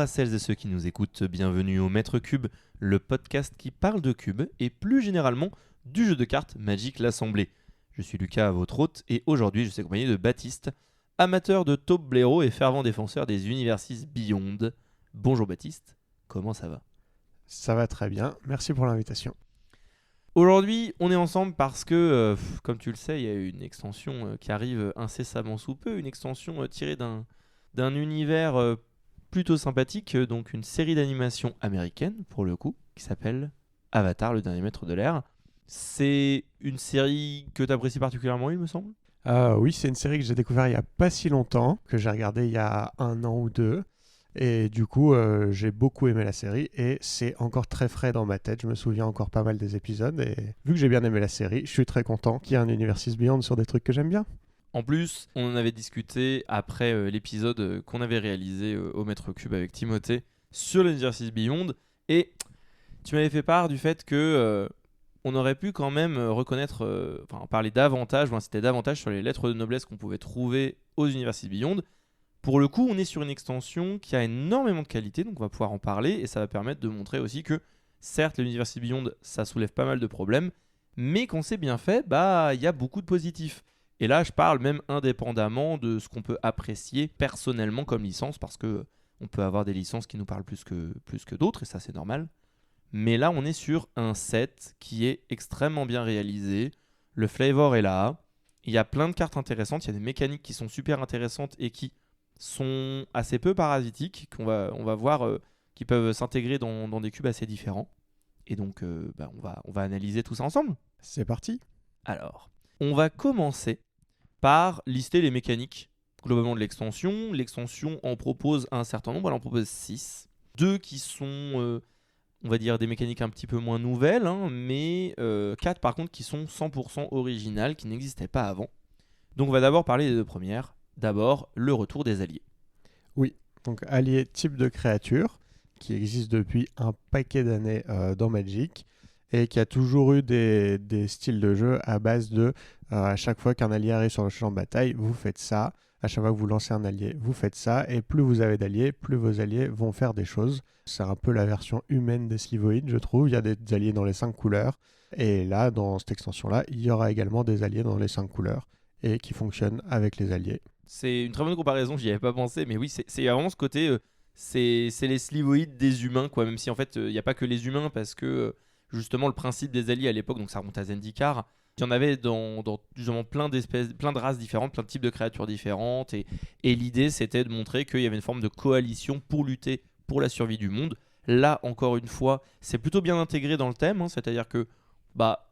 à celles et ceux qui nous écoutent, bienvenue au Maître Cube, le podcast qui parle de cubes et plus généralement du jeu de cartes Magic l'Assemblée. Je suis Lucas, votre hôte, et aujourd'hui je suis accompagné de Baptiste, amateur de taupe blaireau et fervent défenseur des Universes Beyond. Bonjour Baptiste, comment ça va ? Ça va très bien, merci pour l'invitation. Aujourd'hui, on est ensemble parce que, comme tu le sais, il y a une extension qui arrive incessamment sous peu, une extension tirée d'un univers plutôt sympathique, donc une série d'animation américaine, pour le coup, qui s'appelle Avatar, le dernier maître de l'air. C'est une série que tu apprécies particulièrement, il me semble ? Oui, c'est une série que j'ai découvert il n'y a pas si longtemps, que j'ai regardée il y a 1 an ou 2. Et du coup, j'ai beaucoup aimé la série et c'est encore très frais dans ma tête. Je me souviens encore pas mal des épisodes et vu que j'ai bien aimé la série, je suis très content qu'il y ait un Universes Beyond sur des trucs que j'aime bien. En plus, on en avait discuté après l'épisode qu'on avait réalisé au Maître Cube avec Timothée sur l'Universes Beyond, et tu m'avais fait part du fait que on aurait pu quand même reconnaître, parler davantage ou inciter davantage sur les lettres de noblesse qu'on pouvait trouver aux Universes Beyond. Pour le coup, on est sur une extension qui a énormément de qualité, donc on va pouvoir en parler, et ça va permettre de montrer aussi que, certes, l'Universes Beyond, ça soulève pas mal de problèmes, mais quand c'est bien fait, il y a beaucoup de positifs. Et là, je parle même indépendamment de ce qu'on peut apprécier personnellement comme licence, parce que on peut avoir des licences qui nous parlent plus que d'autres, et ça c'est normal. Mais là, on est sur un set qui est extrêmement bien réalisé, le flavor est là, il y a plein de cartes intéressantes, il y a des mécaniques qui sont super intéressantes et qui sont assez peu parasitiques, on va voir qui peuvent s'intégrer dans des cubes assez différents. Et donc, on va analyser tout ça ensemble. C'est parti. Alors, on va commencer par lister les mécaniques globalement de l'extension. L'extension en propose un certain nombre, elle en propose 6. 2 qui sont, on va dire, des mécaniques un petit peu moins nouvelles, mais 4 par contre qui sont 100% originales, qui n'existaient pas avant. Donc on va d'abord parler des 2 premières. D'abord, le retour des alliés. Oui, donc allié type de créature qui existe depuis un paquet d'années dans Magic et qui a toujours eu des styles de jeu à base de à chaque fois qu'un allié arrive sur le champ de bataille, vous faites ça. À chaque fois que vous lancez un allié, vous faites ça. Et plus vous avez d'alliés, plus vos alliés vont faire des choses. C'est un peu la version humaine des Slivoïdes, je trouve. Il y a des alliés dans les 5 couleurs. Et là, dans cette extension-là, il y aura également des alliés dans les 5 couleurs et qui fonctionnent avec les alliés. C'est une très bonne comparaison, j'y avais pas pensé, mais oui, c'est vraiment ce côté, c'est les slivoïdes des humains, quoi. Même si en fait, il n'y a pas que les humains, parce que justement, le principe des alliés à l'époque, donc ça remonte à Zendikar, il y en avait dans justement plein d'espèces, plein de races différentes, plein de types de créatures différentes, et l'idée c'était de montrer qu'il y avait une forme de coalition pour lutter pour la survie du monde. Là, encore une fois, c'est plutôt bien intégré dans le thème, c'est-à-dire que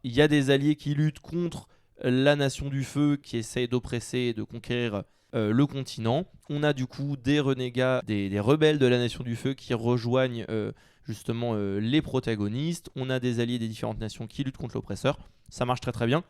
il y a des alliés qui luttent contre la nation du feu qui essaye d'oppresser et de conquérir le continent. On a du coup des renégats, des rebelles de la Nation du Feu qui rejoignent justement les protagonistes. On a des alliés des différentes nations qui luttent contre l'oppresseur. Ça marche très très bien.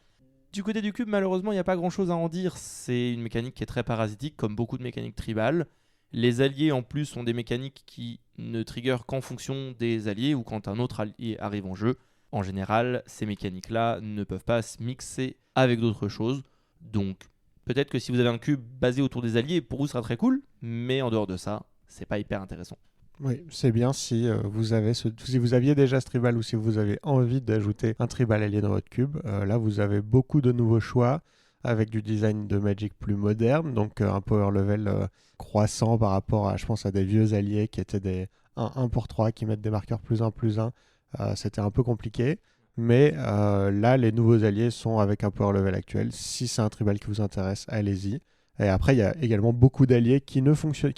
Du côté du cube, malheureusement, il n'y a pas grand chose à en dire. C'est une mécanique qui est très parasitique, comme beaucoup de mécaniques tribales. Les alliés en plus ont des mécaniques qui ne triggerent qu'en fonction des alliés ou quand un autre allié arrive en jeu. En général, ces mécaniques-là ne peuvent pas se mixer avec d'autres choses. Donc, peut-être que si vous avez un cube basé autour des alliés, pour vous, ce sera très cool, mais en dehors de ça, c'est pas hyper intéressant. Oui, c'est bien si vous aviez déjà ce tribal ou si vous avez envie d'ajouter un tribal allié dans votre cube. Là, vous avez beaucoup de nouveaux choix avec du design de Magic plus moderne, donc un power level croissant par rapport à, je pense, à des vieux alliés qui étaient des 1 pour 3 qui mettent des marqueurs +1 +1. C'était un peu compliqué. Mais là, les nouveaux alliés sont avec un power level actuel. Si c'est un tribal qui vous intéresse, allez-y. Et après, il y a également beaucoup d'alliés qui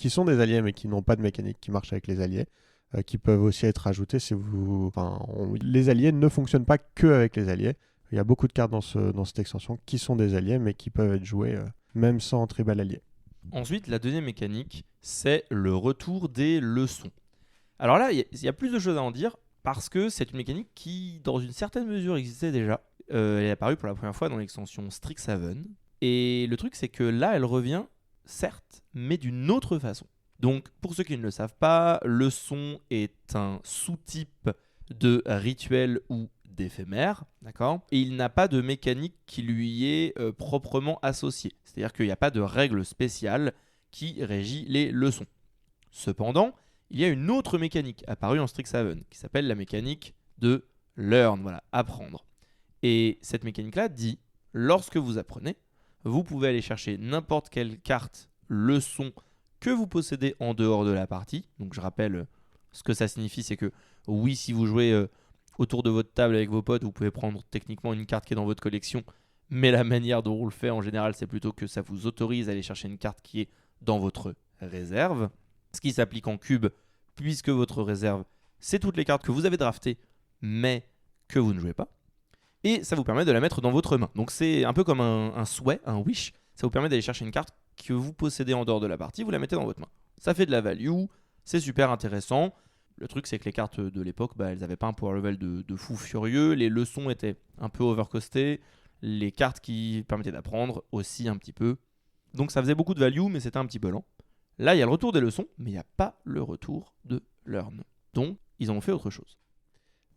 sont des alliés, mais qui n'ont pas de mécanique qui marche avec les alliés, qui peuvent aussi être ajoutés. Les alliés ne fonctionnent pas que avec les alliés. Il y a beaucoup de cartes dans cette extension qui sont des alliés, mais qui peuvent être jouées même sans tribal allié. Ensuite, la deuxième mécanique, c'est le retour des leçons. Alors là, il y a plus de choses à en dire, parce que c'est une mécanique qui, dans une certaine mesure, existait déjà. Elle est apparue pour la première fois dans l'extension Strixhaven. Et le truc, c'est que là, elle revient, certes, mais d'une autre façon. Donc, pour ceux qui ne le savent pas, leçon est un sous-type de rituel ou d'éphémère, d'accord ? Et il n'a pas de mécanique qui lui est proprement associée. C'est-à-dire qu'il n'y a pas de règle spéciale qui régit les leçons. Cependant, il y a une autre mécanique apparue en Strixhaven qui s'appelle la mécanique de learn, voilà, apprendre. Et cette mécanique-là dit, lorsque vous apprenez, vous pouvez aller chercher n'importe quelle carte leçon que vous possédez en dehors de la partie. Donc je rappelle ce que ça signifie, c'est que oui, si vous jouez autour de votre table avec vos potes, vous pouvez prendre techniquement une carte qui est dans votre collection, mais la manière dont on le fait en général, c'est plutôt que ça vous autorise à aller chercher une carte qui est dans votre réserve. Ce qui s'applique en cube, puisque votre réserve, c'est toutes les cartes que vous avez draftées, mais que vous ne jouez pas. Et ça vous permet de la mettre dans votre main. Donc c'est un peu comme un souhait, un wish. Ça vous permet d'aller chercher une carte que vous possédez en dehors de la partie, vous la mettez dans votre main. Ça fait de la value, c'est super intéressant. Le truc, c'est que les cartes de l'époque, elles n'avaient pas un power level de fou furieux. Les leçons étaient un peu overcostées. Les cartes qui permettaient d'apprendre aussi un petit peu. Donc ça faisait beaucoup de value, mais c'était un petit peu lent. Là, il y a le retour des leçons, mais il n'y a pas le retour de learn. Donc, ils ont fait autre chose.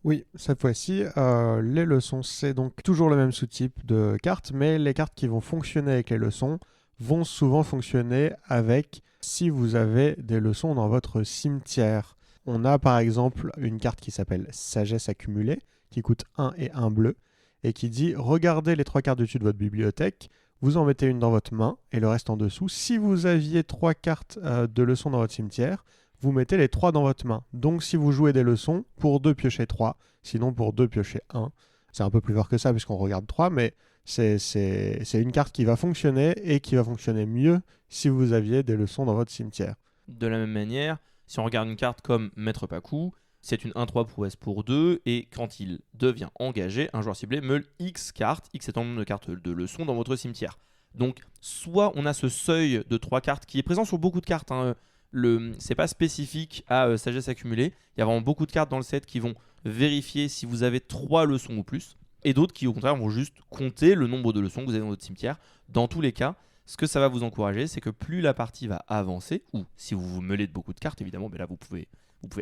Oui, cette fois-ci, les leçons, c'est donc toujours le même sous-type de cartes, mais les cartes qui vont fonctionner avec les leçons vont souvent fonctionner avec si vous avez des leçons dans votre cimetière. On a par exemple une carte qui s'appelle Sagesse accumulée, qui coûte 1 et 1 bleu, et qui dit « Regardez les 3 cartes dessus de votre bibliothèque, vous en mettez une dans votre main et le reste en dessous. Si vous aviez 3 cartes de leçons dans votre cimetière, vous mettez les 3 dans votre main. Donc si vous jouez des leçons, pour 2 piochez 3, sinon pour 2 piochez 1. C'est un peu plus fort que ça puisqu'on regarde 3, mais c'est une carte qui va fonctionner et qui va fonctionner mieux si vous aviez des leçons dans votre cimetière. De la même manière, si on regarde une carte comme Maître Pacou, c'est une 1-3 prouesse pour 2, et quand il devient engagé, un joueur ciblé meule X cartes, X étant le nombre de cartes de leçons dans votre cimetière. Donc, soit on a ce seuil de 3 cartes qui est présent sur beaucoup de cartes, c'est pas spécifique à Sagesse accumulée, il y a vraiment beaucoup de cartes dans le set qui vont vérifier si vous avez 3 leçons ou plus, et d'autres qui au contraire vont juste compter le nombre de leçons que vous avez dans votre cimetière. Dans tous les cas, ce que ça va vous encourager, c'est que plus la partie va avancer, ou si vous vous mêlez de beaucoup de cartes, évidemment, mais là vous pouvez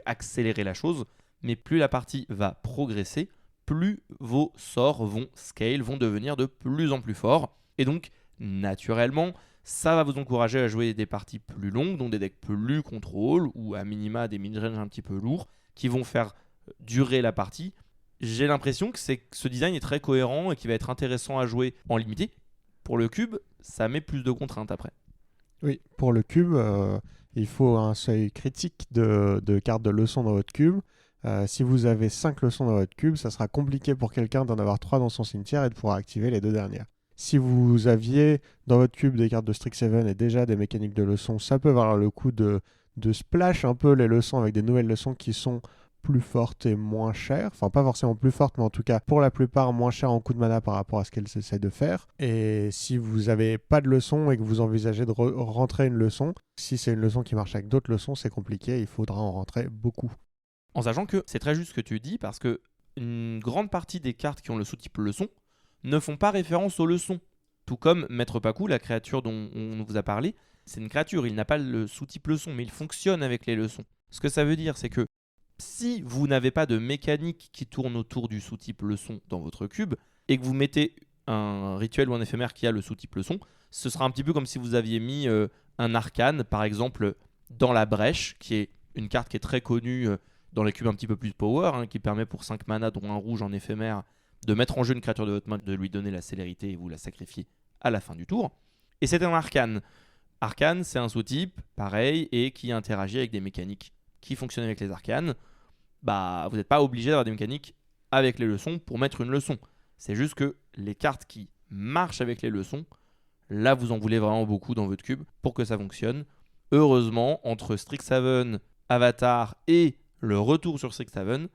accélérer la chose, mais plus la partie va progresser, plus vos sorts vont scale, vont devenir de plus en plus forts. Et donc, naturellement, ça va vous encourager à jouer des parties plus longues, donc des decks plus contrôle, ou à minima des mid-range un petit peu lourds, qui vont faire durer la partie. J'ai l'impression que ce design est très cohérent et qui va être intéressant à jouer en limité. Pour le cube, ça met plus de contraintes après. Oui, pour le cube, il faut un seuil critique de cartes de leçons dans votre cube. Si vous avez 5 leçons dans votre cube, ça sera compliqué pour quelqu'un d'en avoir 3 dans son cimetière et de pouvoir activer les 2 dernières. Si vous aviez dans votre cube des cartes de Strixhaven et déjà des mécaniques de leçons, ça peut valoir le coup de splash un peu les leçons avec des nouvelles leçons qui sont plus fortes et moins chères. Enfin, pas forcément plus fortes, mais en tout cas, pour la plupart, moins chères en coût de mana par rapport à ce qu'elles essaient de faire. Et si vous n'avez pas de leçon et que vous envisagez de rentrer une leçon, si c'est une leçon qui marche avec d'autres leçons, c'est compliqué, il faudra en rentrer beaucoup. En sachant que c'est très juste ce que tu dis, parce que une grande partie des cartes qui ont le sous-type leçon ne font pas référence aux leçons. Tout comme Maître Pacou, la créature dont on vous a parlé, c'est une créature, il n'a pas le sous-type leçon, mais il fonctionne avec les leçons. Ce que ça veut dire, c'est que si vous n'avez pas de mécanique qui tourne autour du sous-type leçon dans votre cube, et que vous mettez un rituel ou un éphémère qui a le sous-type leçon, ce sera un petit peu comme si vous aviez mis un arcane, par exemple, dans la brèche, qui est une carte qui est très connue dans les cubes un petit peu plus power, qui permet pour 5 mana, dont un rouge en éphémère, de mettre en jeu une créature de votre main, de lui donner la célérité et vous la sacrifier à la fin du tour. Et c'est un arcane. Arcane, c'est un sous-type, pareil, et qui interagit avec des mécaniques qui fonctionnent avec les arcanes. Vous n'êtes pas obligé d'avoir des mécaniques avec les leçons pour mettre une leçon. C'est juste que les cartes qui marchent avec les leçons, là vous en voulez vraiment beaucoup dans votre cube pour que ça fonctionne. Heureusement, entre Strixhaven, Avatar et le retour sur Strixhaven,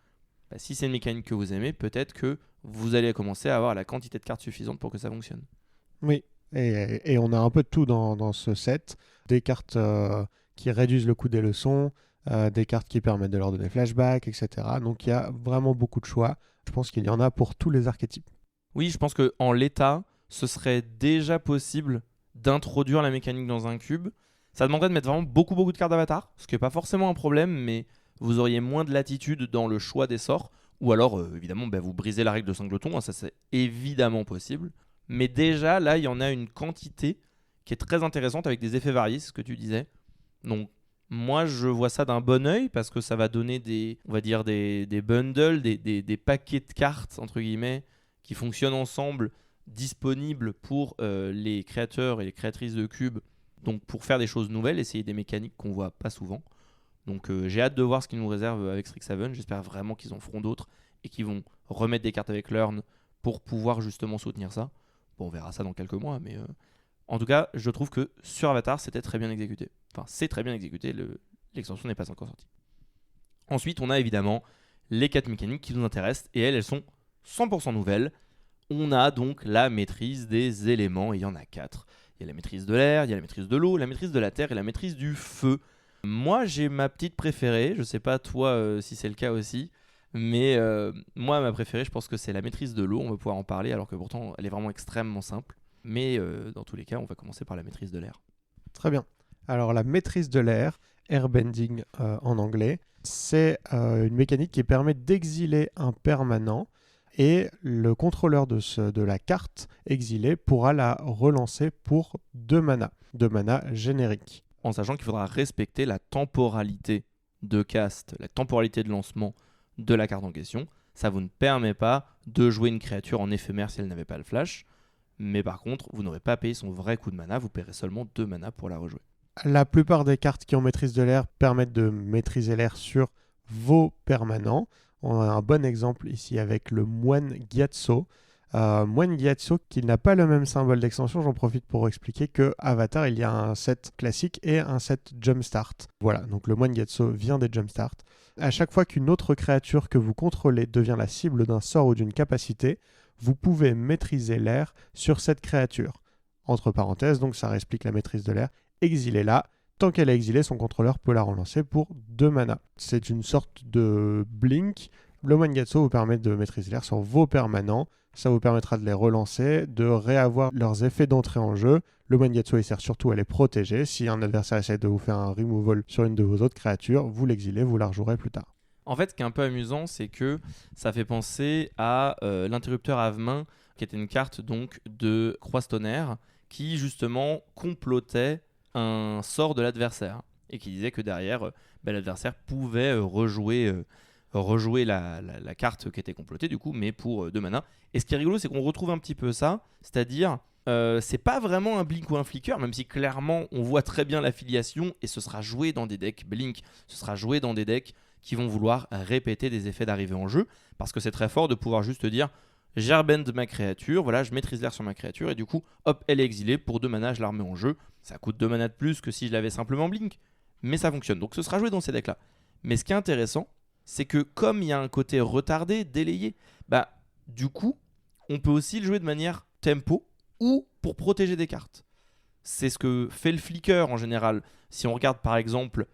si c'est une mécanique que vous aimez, peut-être que vous allez commencer à avoir la quantité de cartes suffisante pour que ça fonctionne. Oui, et on a un peu de tout dans ce set. Des cartes qui réduisent le coût des leçons, des cartes qui permettent de leur donner flashback, etc. Donc il y a vraiment beaucoup de choix. Je pense qu'il y en a pour tous les archétypes. Oui, je pense qu'en l'état, ce serait déjà possible d'introduire la mécanique dans un cube. Ça demanderait de mettre vraiment beaucoup de cartes d'avatar, ce qui n'est pas forcément un problème, mais vous auriez moins de latitude dans le choix des sorts. Ou alors, évidemment, vous brisez la règle de Singleton, ça c'est évidemment possible. Mais déjà, là, il y en a une quantité qui est très intéressante avec des effets variés, c'est ce que tu disais. Donc, Moi, je vois ça d'un bon œil parce que ça va donner on va dire des bundles, des paquets de cartes, entre guillemets, qui fonctionnent ensemble, disponibles pour les créateurs et les créatrices de cubes. Donc, pour faire des choses nouvelles, essayer des mécaniques qu'on voit pas souvent. Donc, j'ai hâte de voir ce qu'ils nous réservent avec Strixhaven. J'espère vraiment qu'ils en feront d'autres et qu'ils vont remettre des cartes avec Learn pour pouvoir justement soutenir ça. Bon, on verra ça dans quelques mois, mais en tout cas, je trouve que sur Avatar, c'était très bien exécuté. Enfin, c'est très bien exécuté, l'extension n'est pas encore sortie. Ensuite, on a évidemment les 4 mécaniques qui nous intéressent, et elles sont 100% nouvelles. On a donc la maîtrise des éléments, et il y en a 4. Il y a la maîtrise de l'air, il y a la maîtrise de l'eau, la maîtrise de la terre et la maîtrise du feu. Moi, j'ai ma petite préférée, je sais pas toi si c'est le cas aussi, mais moi, ma préférée, je pense que c'est la maîtrise de l'eau. On va pouvoir en parler, alors que pourtant, elle est vraiment extrêmement simple. Mais dans tous les cas, on va commencer par la maîtrise de l'air. Très bien. Alors la maîtrise de l'air, airbending en anglais, c'est une mécanique qui permet d'exiler un permanent et le contrôleur de la carte exilée pourra la relancer pour 2 mana génériques. En sachant qu'il faudra respecter la temporalité de cast, la temporalité de lancement de la carte en question. Ça vous ne permet pas de jouer une créature en éphémère si elle n'avait pas le flash. Mais par contre, vous n'aurez pas payé son vrai coût de mana, vous paierez seulement 2 mana pour la rejouer. La plupart des cartes qui ont maîtrise de l'air permettent de maîtriser l'air sur vos permanents. On a un bon exemple ici avec le moine Gyatso. Moine Gyatso qui n'a pas le même symbole d'extension, j'en profite pour expliquer que Avatar, il y a un set classique et un set Jumpstart. Voilà, donc le moine Gyatso vient des Jumpstart. À chaque fois qu'une autre créature que vous contrôlez devient la cible d'un sort ou d'une capacité, vous pouvez maîtriser l'air sur cette créature. Entre parenthèses, donc ça explique la maîtrise de l'air. Exilez-la. Tant qu'elle est exilée, son contrôleur peut la relancer pour 2 mana. C'est une sorte de blink. Le Mangatsu vous permet de maîtriser l'air sur vos permanents. Ça vous permettra de les relancer, de réavoir leurs effets d'entrée en jeu. Le Mangatsu il sert surtout à les protéger. Si un adversaire essaie de vous faire un removal sur une de vos autres créatures, vous l'exilez, vous la rejouerez plus tard. En fait, ce qui est un peu amusant, c'est que ça fait penser à l'interrupteur Avemain, qui était une carte donc de Croix-Tonnerre, qui justement complotait un sort de l'adversaire et qui disait que derrière, l'adversaire pouvait rejouer la carte qui était complotée du coup, mais pour 2 mana. Et ce qui est rigolo, c'est qu'on retrouve un petit peu ça, c'est-à-dire c'est pas vraiment un Blink ou un Flicker, même si clairement on voit très bien l'affiliation et ce sera joué dans des decks Blink, ce sera joué dans des decks qui vont vouloir répéter des effets d'arrivée en jeu, parce que c'est très fort de pouvoir juste dire j'airbend ma créature, voilà, je maîtrise l'air sur ma créature, et du coup, hop, elle est exilée, pour 2 mana, je la remets en jeu. Ça coûte 2 mana de plus que si je l'avais simplement Blink, mais ça fonctionne, donc ce sera joué dans ces decks-là. Mais ce qui est intéressant, c'est que comme il y a un côté retardé, délayé, du coup, on peut aussi le jouer de manière tempo, ou pour protéger des cartes. C'est ce que fait le Flicker en général. Si on regarde par exemple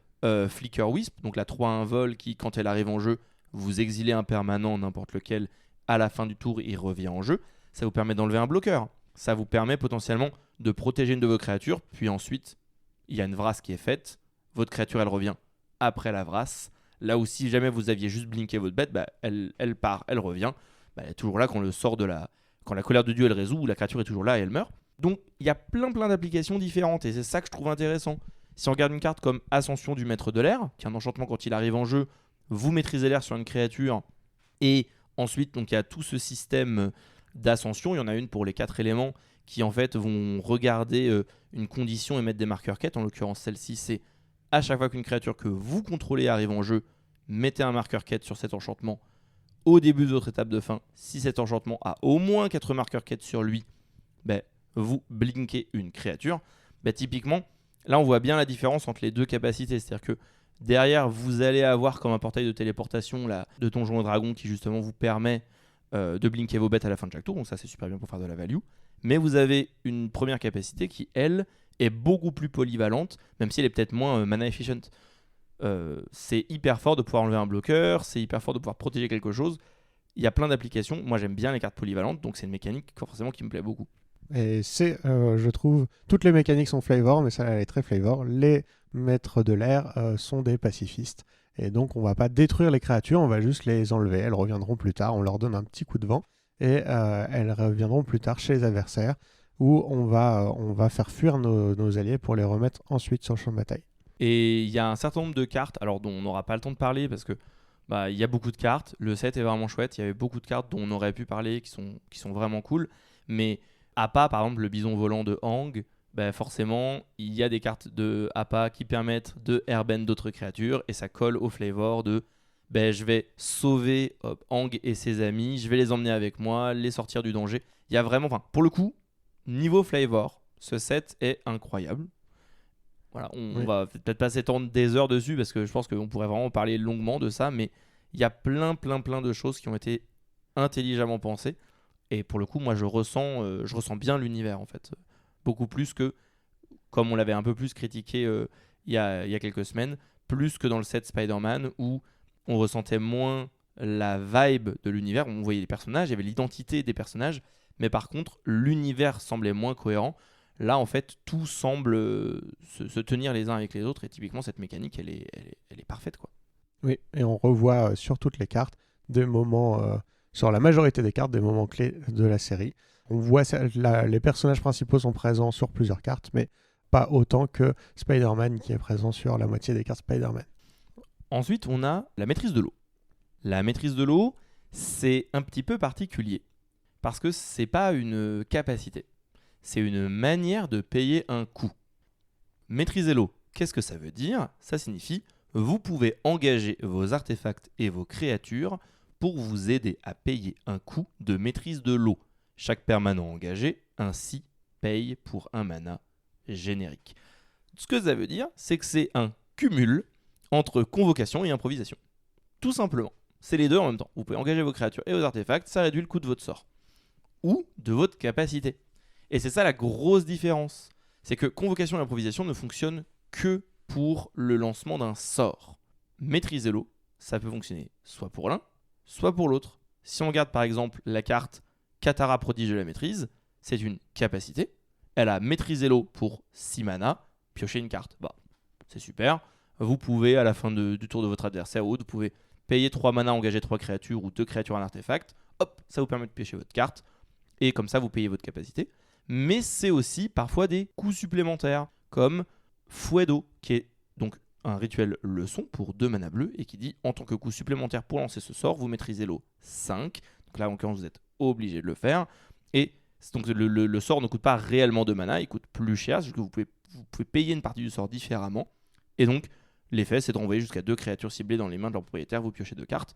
Flicker Wisp, donc la 3-1 vol qui, quand elle arrive en jeu, vous exilez un permanent, n'importe lequel, à la fin du tour, il revient en jeu. Ça vous permet d'enlever un bloqueur. Ça vous permet potentiellement de protéger une de vos créatures, puis ensuite, il y a une vrasse qui est faite. Votre créature, elle revient après la vrasse. Là où si jamais vous aviez juste blinké votre bête, elle part, elle revient. Elle est toujours là quand le sort quand la colère de Dieu, elle résout, la créature est toujours là et elle meurt. Donc, il y a plein d'applications différentes, et c'est ça que je trouve intéressant. Si on regarde une carte comme Ascension du Maître de l'Air, qui est un enchantement quand il arrive en jeu, vous maîtrisez l'air sur une créature, et ensuite, donc, il y a tout ce système d'ascension. Il y en a une pour les 4 éléments qui, en fait, vont regarder une condition et mettre des marqueurs quêtes. En l'occurrence, celle-ci, c'est à chaque fois qu'une créature que vous contrôlez arrive en jeu, mettez un marqueur quête sur cet enchantement au début de votre étape de fin. Si cet enchantement a au moins 4 marqueurs quêtes sur lui, vous blinkez une créature. Typiquement, là, on voit bien la différence entre les deux capacités. C'est-à-dire que derrière, vous allez avoir comme un portail de téléportation là, de Donjons et Dragons qui justement vous permet de blinker vos bêtes à la fin de chaque tour. Donc ça, c'est super bien pour faire de la value. Mais vous avez une première capacité qui, elle, est beaucoup plus polyvalente, même si elle est peut-être moins mana efficient. C'est hyper fort de pouvoir enlever un bloqueur, c'est hyper fort de pouvoir protéger quelque chose. Il y a plein d'applications. Moi, j'aime bien les cartes polyvalentes, donc c'est une mécanique forcément qui me plaît beaucoup. Et c'est, je trouve, toutes les mécaniques sont flavor, mais celle-là elle est très flavor. Les maîtres de l'air sont des pacifistes. Et donc on va pas détruire les créatures, on va juste les enlever. Elles reviendront plus tard, on leur donne un petit coup de vent. Et elles reviendront plus tard chez les adversaires, où on va faire fuir nos alliés pour les remettre ensuite sur le champ de bataille. Et il y a un certain nombre de cartes, alors dont on n'aura pas le temps de parler parce que il y a beaucoup de cartes. Le set est vraiment chouette. Il y avait beaucoup de cartes dont on aurait pu parler qui sont vraiment cool. Mais Appa, par exemple, le bison volant de Hang, forcément, il y a des cartes de Appa qui permettent de airbend d'autres créatures et ça colle au flavor de je vais sauver Hang et ses amis, je vais les emmener avec moi, les sortir du danger. Il y a vraiment, pour le coup, niveau flavor, ce set est incroyable. Voilà, on va peut-être pas s'étendre des heures dessus parce que je pense qu'on pourrait vraiment parler longuement de ça, mais il y a plein de choses qui ont été intelligemment pensées. Et pour le coup, moi, je ressens bien l'univers, en fait. Beaucoup plus que, comme on l'avait un peu plus critiqué il y a quelques semaines, plus que dans le set Spider-Man, où on ressentait moins la vibe de l'univers. On voyait les personnages, il y avait l'identité des personnages, mais par contre, l'univers semblait moins cohérent. Là, en fait, tout semble se tenir les uns avec les autres, et typiquement, cette mécanique, elle est parfaite, quoi. Oui, et on revoit sur toutes les cartes des moments, sur la majorité des cartes, des moments clés de la série. On voit les personnages principaux sont présents sur plusieurs cartes, mais pas autant que Spider-Man qui est présent sur la moitié des cartes Spider-Man. Ensuite, on a la maîtrise de l'eau. La maîtrise de l'eau, c'est un petit peu particulier, parce que c'est pas une capacité. C'est une manière de payer un coût. Maîtriser l'eau, qu'est-ce que ça veut dire ? Ça signifie vous pouvez engager vos artefacts et vos créatures pour vous aider à payer un coût de maîtrise de l'eau. Chaque permanent engagé ainsi paye pour un mana générique. Ce que ça veut dire, c'est que c'est un cumul entre convocation et improvisation. Tout simplement. C'est les deux en même temps. Vous pouvez engager vos créatures et vos artefacts, ça réduit le coût de votre sort. Ou de votre capacité. Et c'est ça la grosse différence. C'est que convocation et improvisation ne fonctionnent que pour le lancement d'un sort. Maîtriser l'eau, ça peut fonctionner soit pour l'un, soit pour l'autre. Si on regarde par exemple la carte Katara prodige de la maîtrise, c'est une capacité. Elle a maîtrisé l'eau pour 6 mana, piocher une carte. C'est super. Vous pouvez, à la fin du tour de votre adversaire, vous pouvez payer 3 mana, engager 3 créatures ou 2 créatures en artefact. Hop, ça vous permet de piocher votre carte. Et comme ça, vous payez votre capacité. Mais c'est aussi parfois des coûts supplémentaires, comme Fouet d'eau, qui est donc un rituel leçon pour 2 mana bleus, et qui dit, en tant que coût supplémentaire pour lancer ce sort, vous maîtrisez l'eau 5. Donc là, en l'occurrence, vous êtes obligé de le faire. Et donc le sort ne coûte pas réellement 2 mana, il coûte plus cher, parce que vous pouvez payer une partie du sort différemment. Et donc, l'effet, c'est de renvoyer jusqu'à 2 créatures ciblées dans les mains de leur propriétaire, vous piochez 2 cartes.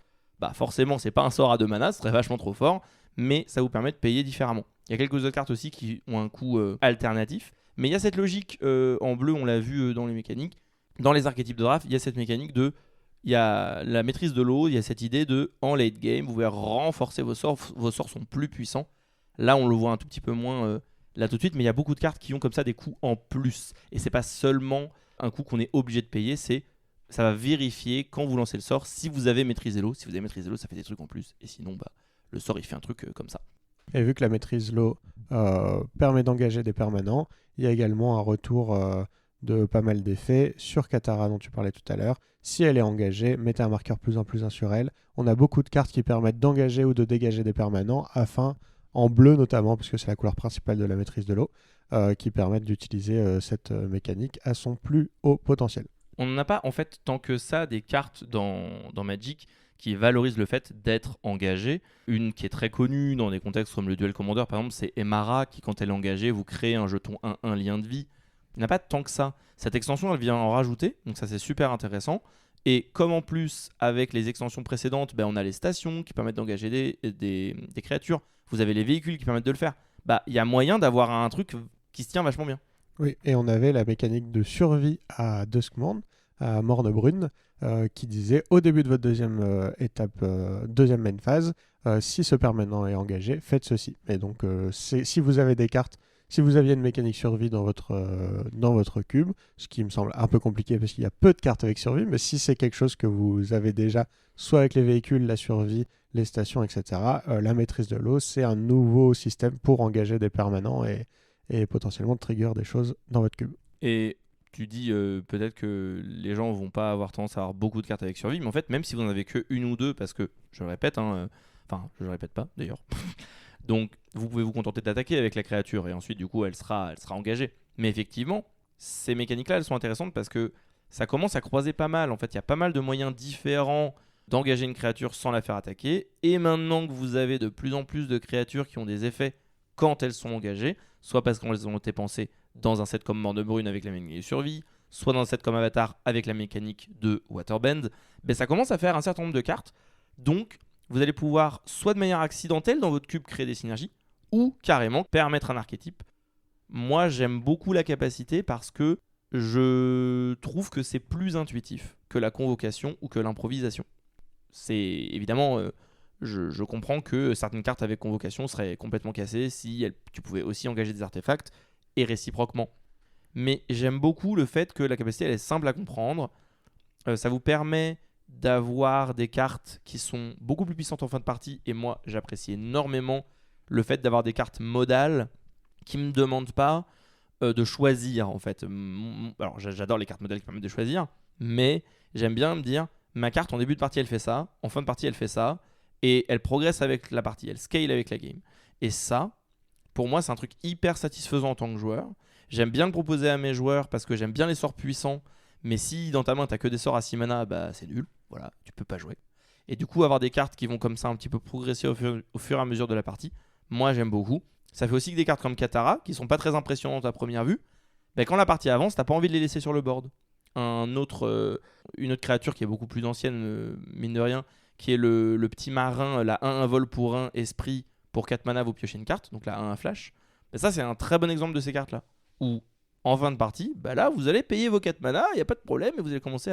Forcément, c'est pas un sort à 2 mana, ce serait vachement trop fort, mais ça vous permet de payer différemment. Il y a quelques autres cartes aussi qui ont un coût alternatif, mais il y a cette logique en bleu, on l'a vu dans les mécaniques. Dans les archétypes de draft, il y a cette mécanique il y a la maîtrise de l'eau, il y a cette idée de, en late game, vous pouvez renforcer vos sorts sont plus puissants. Là, on le voit un tout petit peu moins là tout de suite, mais il y a beaucoup de cartes qui ont comme ça des coûts en plus. Et c'est pas seulement un coût qu'on est obligé de payer, ça va vérifier quand vous lancez le sort si vous avez maîtrisé l'eau. Si vous avez maîtrisé l'eau, ça fait des trucs en plus. Et sinon, le sort, il fait un truc comme ça. Et vu que la maîtrise l'eau permet d'engager des permanents, il y a également un retour de pas mal d'effets sur Katara dont tu parlais tout à l'heure. Si elle est engagée, mettez un marqueur +1/+1 sur elle. On a beaucoup de cartes qui permettent d'engager ou de dégager des permanents, en bleu notamment, puisque c'est la couleur principale de la maîtrise de l'eau, qui permettent d'utiliser cette mécanique à son plus haut potentiel. On n'a pas en fait tant que ça des cartes dans Magic qui valorisent le fait d'être engagé. Une qui est très connue dans des contextes comme le Duel Commander par exemple, c'est Emara qui, quand elle est engagée, vous crée un jeton 1/1 lien de vie. Il n'y a pas tant que ça. Cette extension, elle vient en rajouter, donc ça c'est super intéressant. Et comme en plus, avec les extensions précédentes, on a les stations qui permettent d'engager des créatures. Vous avez les véhicules qui permettent de le faire. Il y a moyen d'avoir un truc qui se tient vachement bien. Oui, et on avait la mécanique de survie à Duskmourn, à Mornebrune, qui disait au début de votre deuxième étape, deuxième main phase, si ce permanent est engagé, faites ceci. Et donc, si vous avez des cartes, si vous aviez une mécanique survie dans votre cube, ce qui me semble un peu compliqué parce qu'il y a peu de cartes avec survie, mais si c'est quelque chose que vous avez déjà, soit avec les véhicules, la survie, les stations, etc., la maîtrise de l'eau, c'est un nouveau système pour engager des permanents et potentiellement trigger des choses dans votre cube. Et tu dis peut-être que les gens vont pas avoir tendance à avoir beaucoup de cartes avec survie, mais en fait, même si vous en avez que une ou deux, parce que, je le répète, je le répète pas d'ailleurs, donc vous pouvez vous contenter d'attaquer avec la créature et ensuite du coup elle sera engagée. Mais effectivement, ces mécaniques-là, elles sont intéressantes parce que ça commence à croiser pas mal. En fait, il y a pas mal de moyens différents d'engager une créature sans la faire attaquer. Et maintenant que vous avez de plus en plus de créatures qui ont des effets quand elles sont engagées, soit parce qu'elles ont été pensées dans un set comme Mort de Brune avec la mécanique de survie, soit dans un set comme Avatar avec la mécanique de Waterbend, ben ça commence à faire un certain nombre de cartes. Donc, vous allez pouvoir, soit de manière accidentelle dans votre cube, créer des synergies, ou carrément permettre un archétype. Moi, j'aime beaucoup la capacité parce que je trouve que c'est plus intuitif que la convocation ou que l'improvisation. C'est évidemment, je comprends que certaines cartes avec convocation seraient complètement cassées si tu pouvais aussi engager des artefacts et réciproquement. Mais j'aime beaucoup le fait que la capacité elle est simple à comprendre. Ça vous permet d'avoir des cartes qui sont beaucoup plus puissantes en fin de partie. Et moi, j'apprécie énormément le fait d'avoir des cartes modales qui ne me demandent pas de choisir, en fait. Alors, j'adore les cartes modèles qui permettent de choisir, mais j'aime bien me dire, ma carte en début de partie, elle fait ça, en fin de partie, elle fait ça, et elle progresse avec la partie, elle scale avec la game. Et ça, pour moi, c'est un truc hyper satisfaisant en tant que joueur. J'aime bien le proposer à mes joueurs parce que j'aime bien les sorts puissants, mais si dans ta main, t'as que des sorts à 6 mana, bah c'est nul, voilà, tu peux pas jouer. Et du coup, avoir des cartes qui vont comme ça un petit peu progresser au fur et à mesure de la partie, moi, j'aime beaucoup. Ça fait aussi que des cartes comme Katara, qui sont pas très impressionnantes à première vue, bah, quand la partie avance, t'as pas envie de les laisser sur le board. Une autre créature qui est beaucoup plus ancienne, mine de rien, qui est le petit marin, la 1-1 vol pour 1 esprit, pour 4 mana, vous piochez une carte, donc la 1-1 flash. Et ça, c'est un très bon exemple de ces cartes-là. Où, en fin de partie, bah là, vous allez payer vos 4 mana, il n'y a pas de problème, et vous allez commencer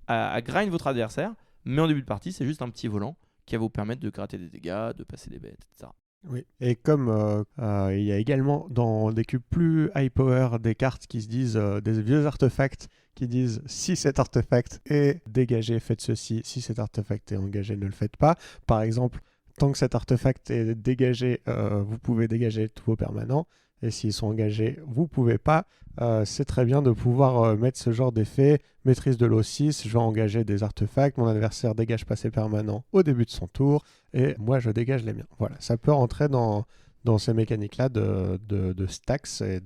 à grind votre adversaire. Mais en début de partie, c'est juste un petit volant qui va vous permettre de gratter des dégâts, de passer des bêtes, etc. Oui, et comme il y a également dans des cubes plus high power des cartes qui se disent des vieux artefacts qui disent si cet artefact est dégagé, faites ceci, si cet artefact est engagé, ne le faites pas. Par exemple, tant que cet artefact est dégagé, vous pouvez dégager tous vos permanents, et s'ils sont engagés, vous pouvez pas. C'est très bien de pouvoir mettre ce genre d'effet. Maîtrise de l'O6, je vais engager des artefacts, mon adversaire dégage pas ses permanents au début de son tour, et moi je dégage les miens. Voilà, ça peut rentrer dans ces mécaniques-là de stacks et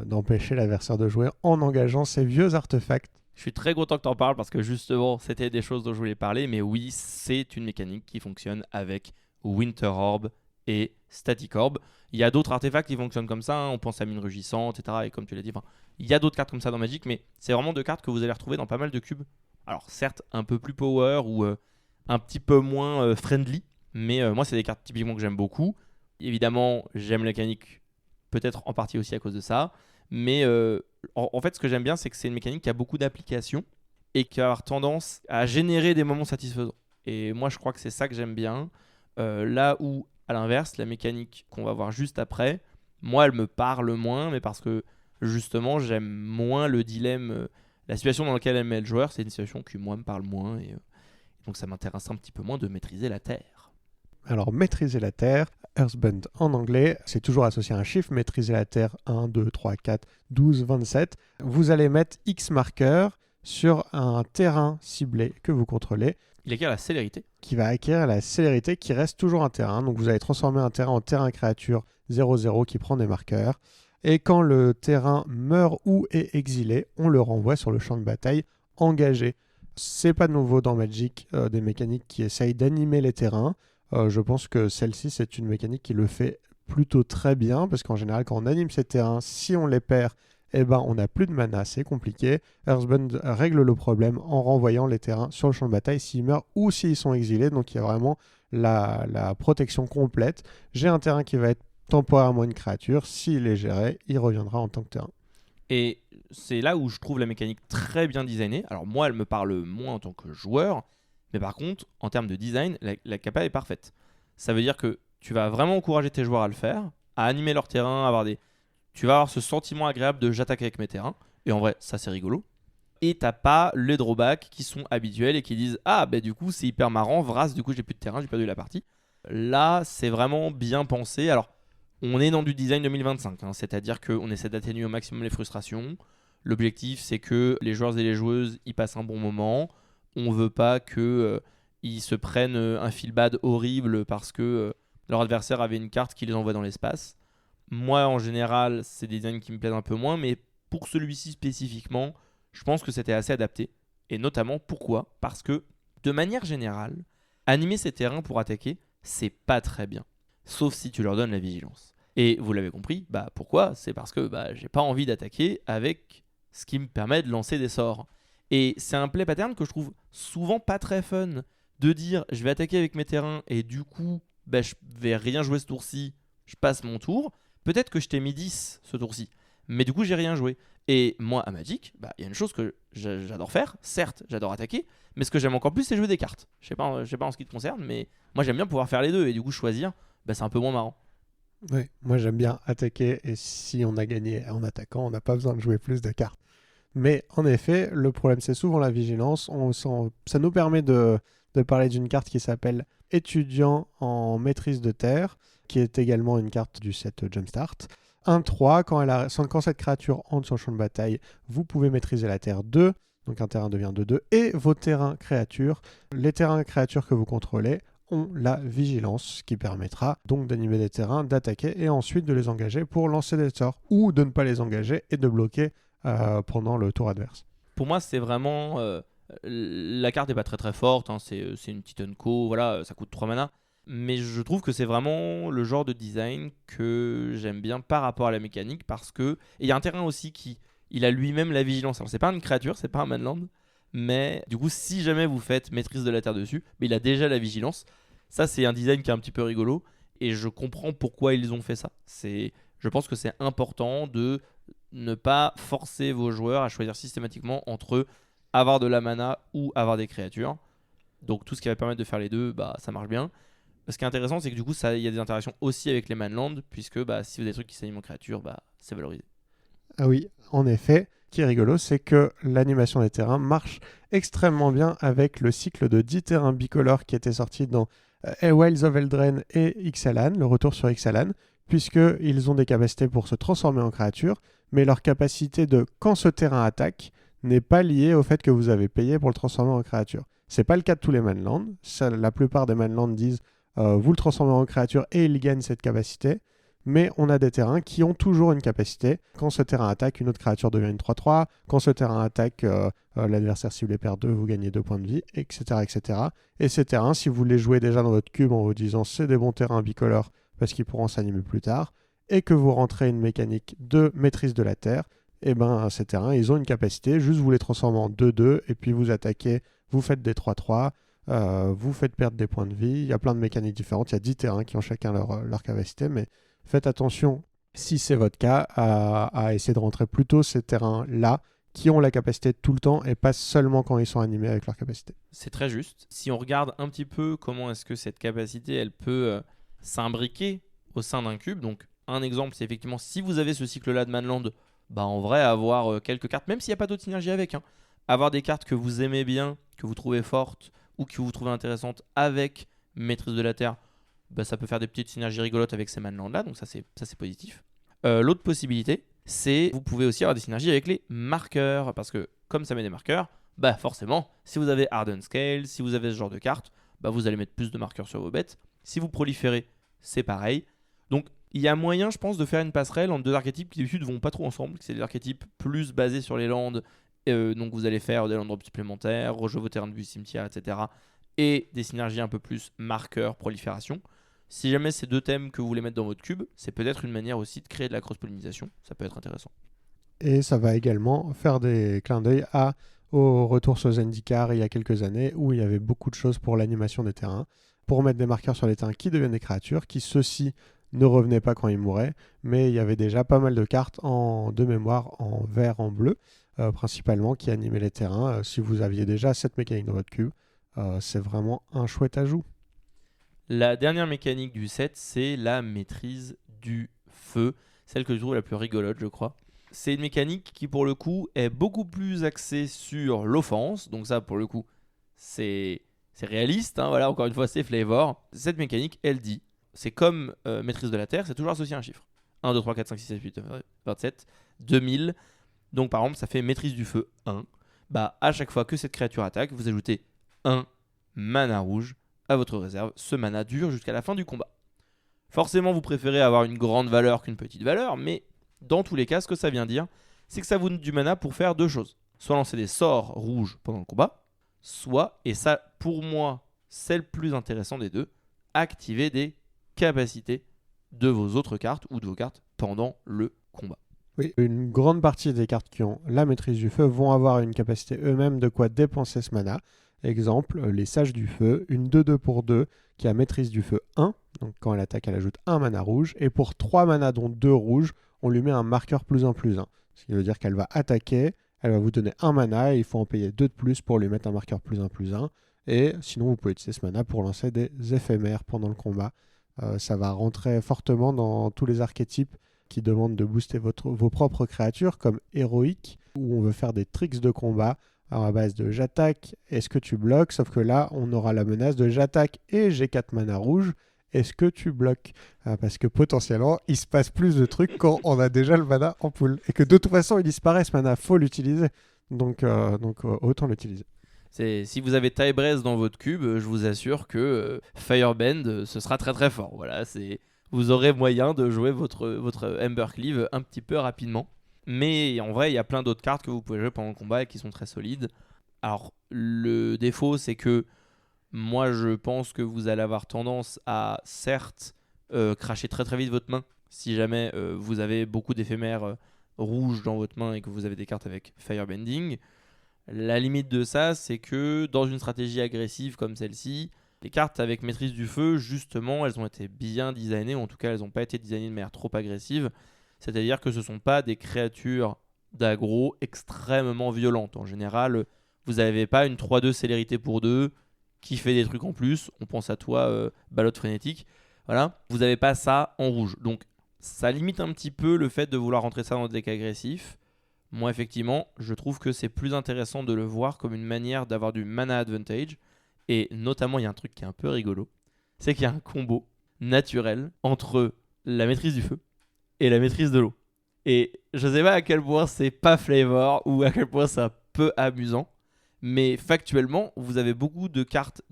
d'empêcher l'adversaire de jouer en engageant ces vieux artefacts. Je suis très content que tu en parles parce que justement, c'était des choses dont je voulais parler. Mais oui, c'est une mécanique qui fonctionne avec Winter Orb et Static Orb. Il y a d'autres artefacts qui fonctionnent comme ça. On pense à Mine Rugissante, etc. Et comme tu l'as dit, il y a d'autres cartes comme ça dans Magic. Mais c'est vraiment deux cartes que vous allez retrouver dans pas mal de cubes. Alors certes, un peu plus power ou un petit peu moins friendly. Mais moi, c'est des cartes typiquement que j'aime beaucoup. Évidemment, j'aime la mécanique peut-être en partie aussi à cause de ça. Mais en fait, ce que j'aime bien, c'est que c'est une mécanique qui a beaucoup d'applications et qui va avoir tendance à générer des moments satisfaisants. Et moi, je crois que c'est ça que j'aime bien. Là où, à l'inverse, la mécanique qu'on va voir juste après, moi, elle me parle moins, mais parce que justement, j'aime moins le dilemme. La situation dans laquelle elle met le joueur, c'est une situation qui, moi, me parle moins. Et donc, ça m'intéresse un petit peu moins de maîtriser la Terre. Alors, maîtriser la Terre, Earthbound en anglais, c'est toujours associé à un chiffre. Maîtriser la Terre, 1, 2, 3, 4, 12, 27. Vous allez mettre X marqueurs sur un terrain ciblé que vous contrôlez. Il acquiert la célérité. Qui va acquérir la célérité qui reste toujours un terrain. Donc, vous allez transformer un terrain en terrain créature 0-0 qui prend des marqueurs. Et quand le terrain meurt ou est exilé, on le renvoie sur le champ de bataille engagé. C'est pas nouveau dans Magic, des mécaniques qui essayent d'animer les terrains. Je pense que celle-ci, c'est une mécanique qui le fait plutôt très bien, parce qu'en général, quand on anime ces terrains, si on les perd, eh ben, on n'a plus de mana, c'est compliqué. Earthbound règle le problème en renvoyant les terrains sur le champ de bataille s'ils meurent ou s'ils sont exilés, donc il y a vraiment la protection complète. J'ai un terrain qui va être temporairement une créature, s'il est géré, il reviendra en tant que terrain. Et c'est là où je trouve la mécanique très bien designée. Alors moi, elle me parle moins en tant que joueur, mais par contre, en termes de design, la capa est parfaite. Ça veut dire que tu vas vraiment encourager tes joueurs à le faire, à animer leur terrain, tu vas avoir ce sentiment agréable de j'attaque avec mes terrains. Et en vrai, ça c'est rigolo. Et t'as pas les drawbacks qui sont habituels et qui disent ah bah du coup c'est hyper marrant, Vras, du coup j'ai plus de terrain, j'ai perdu la partie. Là, c'est vraiment bien pensé. Alors, on est dans du design 2025, c'est-à-dire qu'on essaie d'atténuer au maximum les frustrations. L'objectif, c'est que les joueurs et les joueuses y passent un bon moment. On veut pas qu'ils se prennent un feel bad horrible parce que leur adversaire avait une carte qui les envoie dans l'espace. Moi, en général, c'est des designs qui me plaisent un peu moins, mais pour celui-ci spécifiquement, je pense que c'était assez adapté. Et notamment, pourquoi ? Parce que, de manière générale, animer ces terrains pour attaquer, c'est pas très bien. Sauf si tu leur donnes la vigilance. Et vous l'avez compris, pourquoi ? C'est parce que j'ai pas envie d'attaquer avec ce qui me permet de lancer des sorts. Et c'est un play pattern que je trouve souvent pas très fun, de dire je vais attaquer avec mes terrains et du coup je vais rien jouer ce tour-ci, je passe mon tour. Peut-être que je t'ai mis 10 ce tour-ci, mais du coup j'ai rien joué. Et moi à Magic, il y a une chose que j'adore faire, certes j'adore attaquer, mais ce que j'aime encore plus c'est jouer des cartes. Je sais pas en ce qui te concerne, mais moi j'aime bien pouvoir faire les deux et du coup choisir, c'est un peu moins marrant. Oui, moi j'aime bien attaquer et si on a gagné en attaquant, on n'a pas besoin de jouer plus de cartes. Mais en effet, le problème c'est souvent la vigilance. Ça nous permet de parler d'une carte qui s'appelle Étudiant en maîtrise de terre, qui est également une carte du set Jumpstart. 1-3, quand cette créature entre sur le champ de bataille, vous pouvez maîtriser la terre 2, donc un terrain devient 2-2, et vos terrains créatures, les terrains créatures que vous contrôlez, ont la vigilance, ce qui permettra donc d'animer des terrains, d'attaquer et ensuite de les engager pour lancer des sorts, ou de ne pas les engager et de bloquer pendant le tour adverse. Pour moi, c'est vraiment... la carte n'est pas très très forte, hein, c'est une petite unco, voilà, ça coûte 3 mana. Mais je trouve que c'est vraiment le genre de design que j'aime bien par rapport à la mécanique parce que... Et il y a un terrain aussi qui il a lui-même la vigilance. Alors c'est pas une créature, c'est pas un manland, mais du coup si jamais vous faites maîtrise de la terre dessus, il a déjà la vigilance. Ça c'est un design qui est un petit peu rigolo et je comprends pourquoi ils ont fait ça. Je pense que c'est important de ne pas forcer vos joueurs à choisir systématiquement entre avoir de la mana ou avoir des créatures. Donc tout ce qui va permettre de faire les deux, ça marche bien. Ce qui est intéressant, c'est que du coup, il y a des interactions aussi avec les manlands, puisque si vous avez des trucs qui s'animent en créature, c'est valorisé. Ah oui, en effet. Ce qui est rigolo, c'est que l'animation des terrains marche extrêmement bien avec le cycle de 10 terrains bicolores qui était sorti dans Wilds of Eldraine et Ixalan, le retour sur Ixalan, puisqu'ils ont des capacités pour se transformer en créature, mais leur capacité de quand ce terrain attaque n'est pas liée au fait que vous avez payé pour le transformer en créature. C'est pas le cas de tous les manlands. La plupart des manlands disent vous le transformez en créature et il gagne cette capacité. Mais on a des terrains qui ont toujours une capacité. Quand ce terrain attaque, une autre créature devient une 3-3. Quand ce terrain attaque, l'adversaire ciblé perd 2, vous gagnez 2 points de vie, etc., etc. Et ces terrains, si vous les jouez déjà dans votre cube en vous disant c'est des bons terrains bicolores parce qu'ils pourront s'animer plus tard, et que vous rentrez une mécanique de maîtrise de la terre, ces terrains, ils ont une capacité, juste vous les transformez en 2-2, et puis vous attaquez, vous faites des 3-3, vous faites perdre des points de vie. Il y a plein de mécaniques différentes, il y a 10 terrains qui ont chacun leur capacité, mais faites attention, si c'est votre cas, à essayer de rentrer plutôt ces terrains-là qui ont la capacité tout le temps et pas seulement quand ils sont animés avec leur capacité. C'est très juste. Si on regarde un petit peu comment est-ce que cette capacité, elle peut s'imbriquer au sein d'un cube, donc un exemple, c'est effectivement si vous avez ce cycle-là de Manland, en vrai, avoir quelques cartes, même s'il n'y a pas d'autres synergies avec, avoir des cartes que vous aimez bien, que vous trouvez fortes ou que vous trouvez intéressantes avec maîtrise de la terre, ça peut faire des petites synergies rigolotes avec ces manlands-là, donc ça c'est positif. L'autre possibilité, c'est vous pouvez aussi avoir des synergies avec les marqueurs, parce que comme ça met des marqueurs, forcément, si vous avez Hardened Scale, si vous avez ce genre de cartes, vous allez mettre plus de marqueurs sur vos bêtes. Si vous proliférez, c'est pareil. Donc il y a moyen, je pense, de faire une passerelle entre deux archétypes qui d'habitude vont pas trop ensemble, c'est des archétypes plus basés sur les landes, donc vous allez faire des land drops supplémentaires, rejouer vos terrains de vue cimetière, etc. Et des synergies un peu plus marqueurs, prolifération. Si jamais c'est deux thèmes que vous voulez mettre dans votre cube, c'est peut-être une manière aussi de créer de la cross-pollinisation, ça peut être intéressant. Et ça va également faire des clins d'œil au retour sur Zendikar il y a quelques années où il y avait beaucoup de choses pour l'animation des terrains, pour mettre des marqueurs sur les terrains qui deviennent des créatures, qui ceux-ci ne revenaient pas quand ils mouraient, mais il y avait déjà pas mal de cartes de mémoire en vert, en bleu, principalement, qui animaient les terrains. Si vous aviez déjà cette mécanique dans votre cube, c'est vraiment un chouette ajout. La dernière mécanique du set, c'est la maîtrise du feu, celle que je trouve la plus rigolote, je crois. C'est une mécanique qui, pour le coup, est beaucoup plus axée sur l'offense, donc ça, pour le coup, c'est réaliste, voilà, encore une fois, c'est flavor. Cette mécanique, elle dit, c'est comme maîtrise de la terre, c'est toujours associé à un chiffre. 1, 2, 3, 4, 5, 6, 7, 8, 9, 27, 2000. Donc par exemple, ça fait maîtrise du feu 1. À chaque fois que cette créature attaque, vous ajoutez 1 mana rouge à votre réserve. Ce mana dure jusqu'à la fin du combat. Forcément, vous préférez avoir une grande valeur qu'une petite valeur, mais dans tous les cas, ce que ça vient dire, c'est que ça vous donne du mana pour faire deux choses. soit lancer des sorts rouges pendant le combat, soit, et ça pour moi c'est le plus intéressant des deux, activer des capacités de vos autres cartes ou de vos cartes pendant le combat. Oui, une grande partie des cartes qui ont la maîtrise du feu vont avoir une capacité eux-mêmes de quoi dépenser ce mana. Exemple, les sages du feu, une 2-2 pour 2 qui a maîtrise du feu 1, donc quand elle attaque elle ajoute un mana rouge, et pour 3 mana dont 2 rouges, on lui met un marqueur +1/+1. Ce qui veut dire qu'elle va attaquer, elle va vous donner un mana et il faut en payer 2 de plus pour lui mettre un marqueur +1/+1. Et sinon vous pouvez utiliser ce mana pour lancer des éphémères pendant le combat. Ça va rentrer fortement dans tous les archétypes qui demandent de booster vos propres créatures, comme héroïque, où on veut faire des tricks de combat à base de j'attaque, est-ce que tu bloques, sauf que là on aura la menace de j'attaque et j'ai 4 mana rouges, est-ce que tu bloques, parce que potentiellement il se passe plus de trucs quand on a déjà le mana en pool, et que de toute façon il disparaît ce mana, faut l'utiliser, donc autant l'utiliser. Si vous avez Tybrez dans votre cube, je vous assure que Firebend, ce sera très très fort. Voilà, vous aurez moyen de jouer votre Embercleave un petit peu rapidement. Mais en vrai, il y a plein d'autres cartes que vous pouvez jouer pendant le combat et qui sont très solides. Alors, le défaut, c'est que moi, je pense que vous allez avoir tendance à, certes, cracher très très vite votre main. Si jamais vous avez beaucoup d'éphémères rouges dans votre main et que vous avez des cartes avec Firebending. La limite de ça, c'est que dans une stratégie agressive comme celle-ci, les cartes avec maîtrise du feu, justement, elles ont été bien designées, ou en tout cas, elles n'ont pas été designées de manière trop agressive. C'est-à-dire que ce ne sont pas des créatures d'aggro extrêmement violentes. En général, vous n'avez pas une 3-2 célérité pour 2 qui fait des trucs en plus. On pense à toi, Ballotte Frénétique. Voilà. Vous n'avez pas ça en rouge. Donc, ça limite un petit peu le fait de vouloir rentrer ça dans le deck agressif. Moi, effectivement, je trouve que c'est plus intéressant de le voir comme une manière d'avoir du mana advantage. Et notamment, il y a un truc qui est un peu rigolo. C'est qu'il y a un combo naturel entre la maîtrise du feu et la maîtrise de l'eau. Et je sais pas à quel point c'est pas flavor ou à quel point c'est un peu amusant. Mais factuellement, vous avez beaucoup de cartes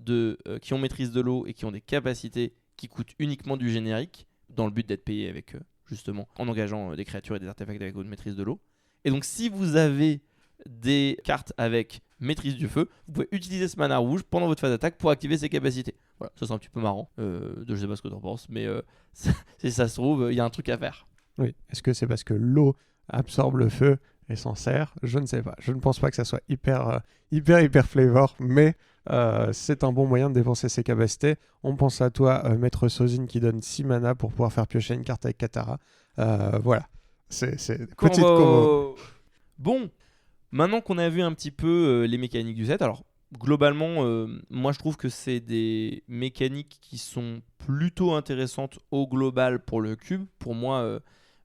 qui ont maîtrise de l'eau et qui ont des capacités qui coûtent uniquement du générique, dans le but d'être payé avec, justement, en engageant des créatures et des artefacts avec votre maîtrise de l'eau. Et donc si vous avez des cartes avec maîtrise du feu, vous pouvez utiliser ce mana rouge pendant votre phase d'attaque pour activer ses capacités. Voilà, ça c'est un petit peu marrant. Je sais pas ce que t'en penses, mais si ça se trouve, il y a un truc à faire. Oui, est-ce que c'est parce que l'eau absorbe le feu et s'en sert? Je ne sais pas. Je ne pense pas que ça soit hyper flavor, mais c'est un bon moyen de dépenser ses capacités. On pense à toi, Maître Sozin, qui donne 6 mana pour pouvoir faire piocher une carte avec Katara. Voilà. C'est petite combo. Bon, maintenant qu'on a vu un petit peu les mécaniques du set, alors globalement, moi je trouve que c'est des mécaniques qui sont plutôt intéressantes au global pour le cube. Pour moi,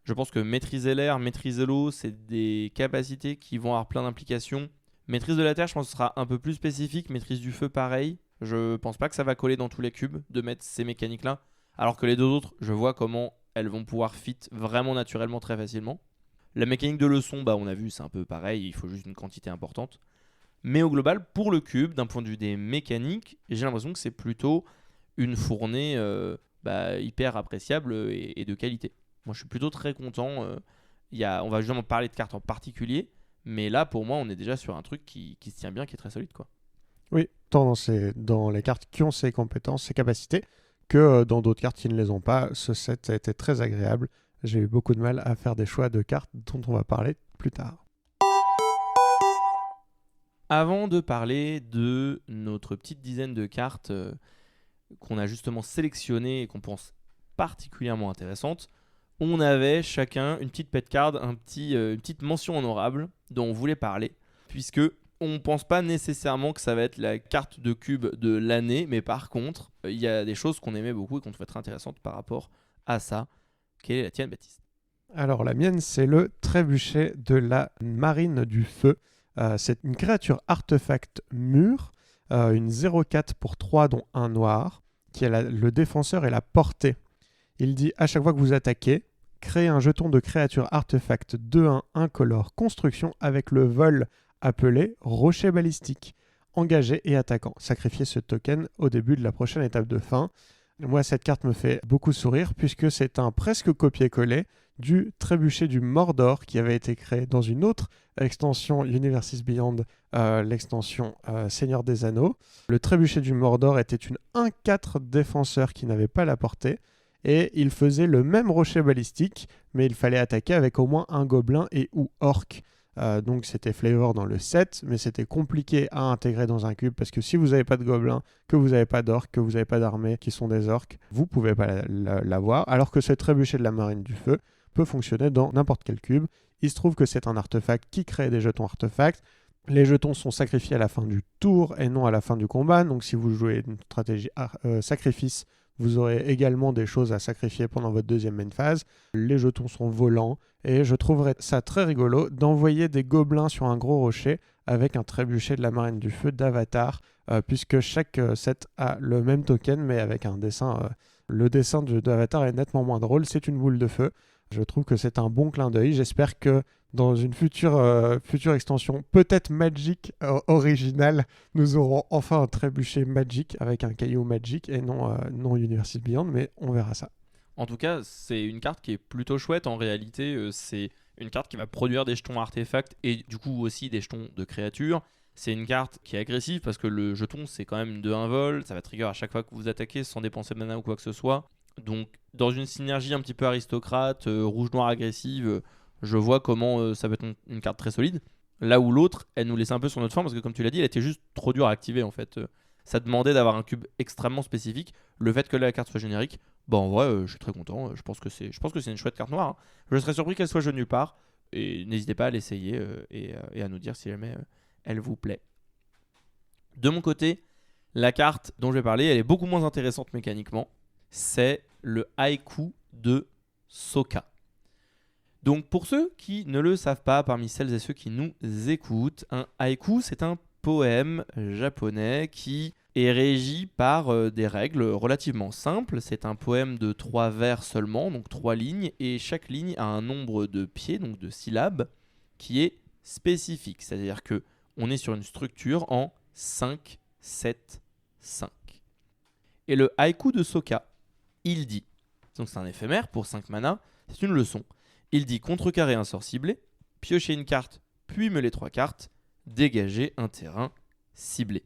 je pense que maîtriser l'air, maîtriser l'eau, c'est des capacités qui vont avoir plein d'implications. Maîtrise de la terre, je pense que ce sera un peu plus spécifique. Maîtrise du feu, pareil. Je pense pas que ça va coller dans tous les cubes de mettre ces mécaniques-là. Alors que les deux autres, je vois comment elles vont pouvoir fit vraiment naturellement très facilement. La mécanique de leçon, on a vu, c'est un peu pareil, il faut juste une quantité importante. Mais au global, pour le cube, d'un point de vue des mécaniques, j'ai l'impression que c'est plutôt une fournée hyper appréciable et de qualité. Moi, je suis plutôt très content. On va justement parler de cartes en particulier, mais là, pour moi, on est déjà sur un truc qui se tient bien, qui est très solide, quoi. Oui, tant dans les cartes qui ont ces compétences, ces capacités, que dans d'autres cartes qui ne les ont pas. Ce set a été très agréable. J'ai eu beaucoup de mal à faire des choix de cartes dont on va parler plus tard. Avant de parler de notre petite dizaine de cartes qu'on a justement sélectionnées et qu'on pense particulièrement intéressantes, on avait chacun une petite pet card, une petite mention honorable dont on voulait parler, puisque on ne pense pas nécessairement que ça va être la carte de cube de l'année, mais par contre, il y a des choses qu'on aimait beaucoup et qu'on trouvait très intéressantes par rapport à ça. Quelle est la tienne, Baptiste? Alors la mienne, c'est le trébuchet de la marine du feu. C'est une créature artefact mûre, une 0/4 pour 3 dont un noir, qui a le défenseur et la portée. Il dit à chaque fois que vous attaquez, créez un jeton de créature artefact 2/1 incolore construction avec le vol appelé rocher balistique. Engagé et attaquant. Sacrifiez ce token au début de la prochaine étape de fin. Moi, cette carte me fait beaucoup sourire puisque c'est un presque copier-coller du trébuchet du Mordor qui avait été créé dans une autre extension Universes Beyond, l'extension Seigneur des Anneaux. Le trébuchet du Mordor était une 1/4 défenseur qui n'avait pas la portée et il faisait le même rocher balistique, mais il fallait attaquer avec au moins un gobelin et ou orc. Donc c'était flavor dans le set, mais c'était compliqué à intégrer dans un cube parce que si vous n'avez pas de gobelins, que vous n'avez pas d'orques, que vous n'avez pas d'armée qui sont des orques, vous pouvez pas l'avoir. Alors que ce trébuchet de la marine du feu peut fonctionner dans n'importe quel cube. Il se trouve que c'est un artefact qui crée des jetons artefacts. Les jetons sont sacrifiés à la fin du tour et non à la fin du combat. Donc si vous jouez une stratégie sacrifice, vous aurez également des choses à sacrifier pendant votre deuxième main phase. Les jetons sont volants et je trouverais ça très rigolo d'envoyer des gobelins sur un gros rocher avec un trébuchet de la marine du feu d'Avatar, puisque chaque set a le même token mais avec un dessin. Le dessin d'Avatar est nettement moins drôle, c'est une boule de feu. Je trouve que c'est un bon clin d'œil. J'espère que dans une future extension, peut-être Magic originale, nous aurons enfin un trébuchet Magic avec un caillou Magic et non Universes Beyond, mais on verra ça. En tout cas, c'est une carte qui est plutôt chouette. En réalité, c'est une carte qui va produire des jetons artefacts et du coup aussi des jetons de créatures. C'est une carte qui est agressive parce que le jeton, c'est quand même de 1 vol. Ça va trigger à chaque fois que vous attaquez sans dépenser de mana ou quoi que ce soit. Donc, dans une synergie un petit peu aristocrate, rouge-noir agressive, je vois comment ça peut être une carte très solide. Là où l'autre, elle nous laissait un peu sur notre fin parce que, comme tu l'as dit, elle était juste trop dure à activer en fait. Ça demandait d'avoir un cube extrêmement spécifique. Le fait que la carte soit générique, bah en vrai, je suis très content. Je pense que c'est une chouette carte noire. Hein. Je serais surpris qu'elle soit jouée nulle part. Et n'hésitez pas à l'essayer et à nous dire si jamais elle vous plaît. De mon côté, la carte dont je vais parler, elle est beaucoup moins intéressante mécaniquement. C'est le haïku de Sokka. Donc pour ceux qui ne le savent pas, parmi celles et ceux qui nous écoutent, un haïku, c'est un poème japonais qui est régi par des règles relativement simples. C'est un poème de 3 vers seulement, donc 3 lignes, et chaque ligne a un nombre de pieds, donc de syllabes, qui est spécifique. C'est-à-dire que on est sur une structure en 5, 7, 5. Et le haïku de Sokka, il dit, donc c'est un éphémère pour 5 mana, c'est une leçon. Il dit contrecarrer un sort ciblé, piocher une carte, puis mêler 3 cartes, dégager un terrain ciblé.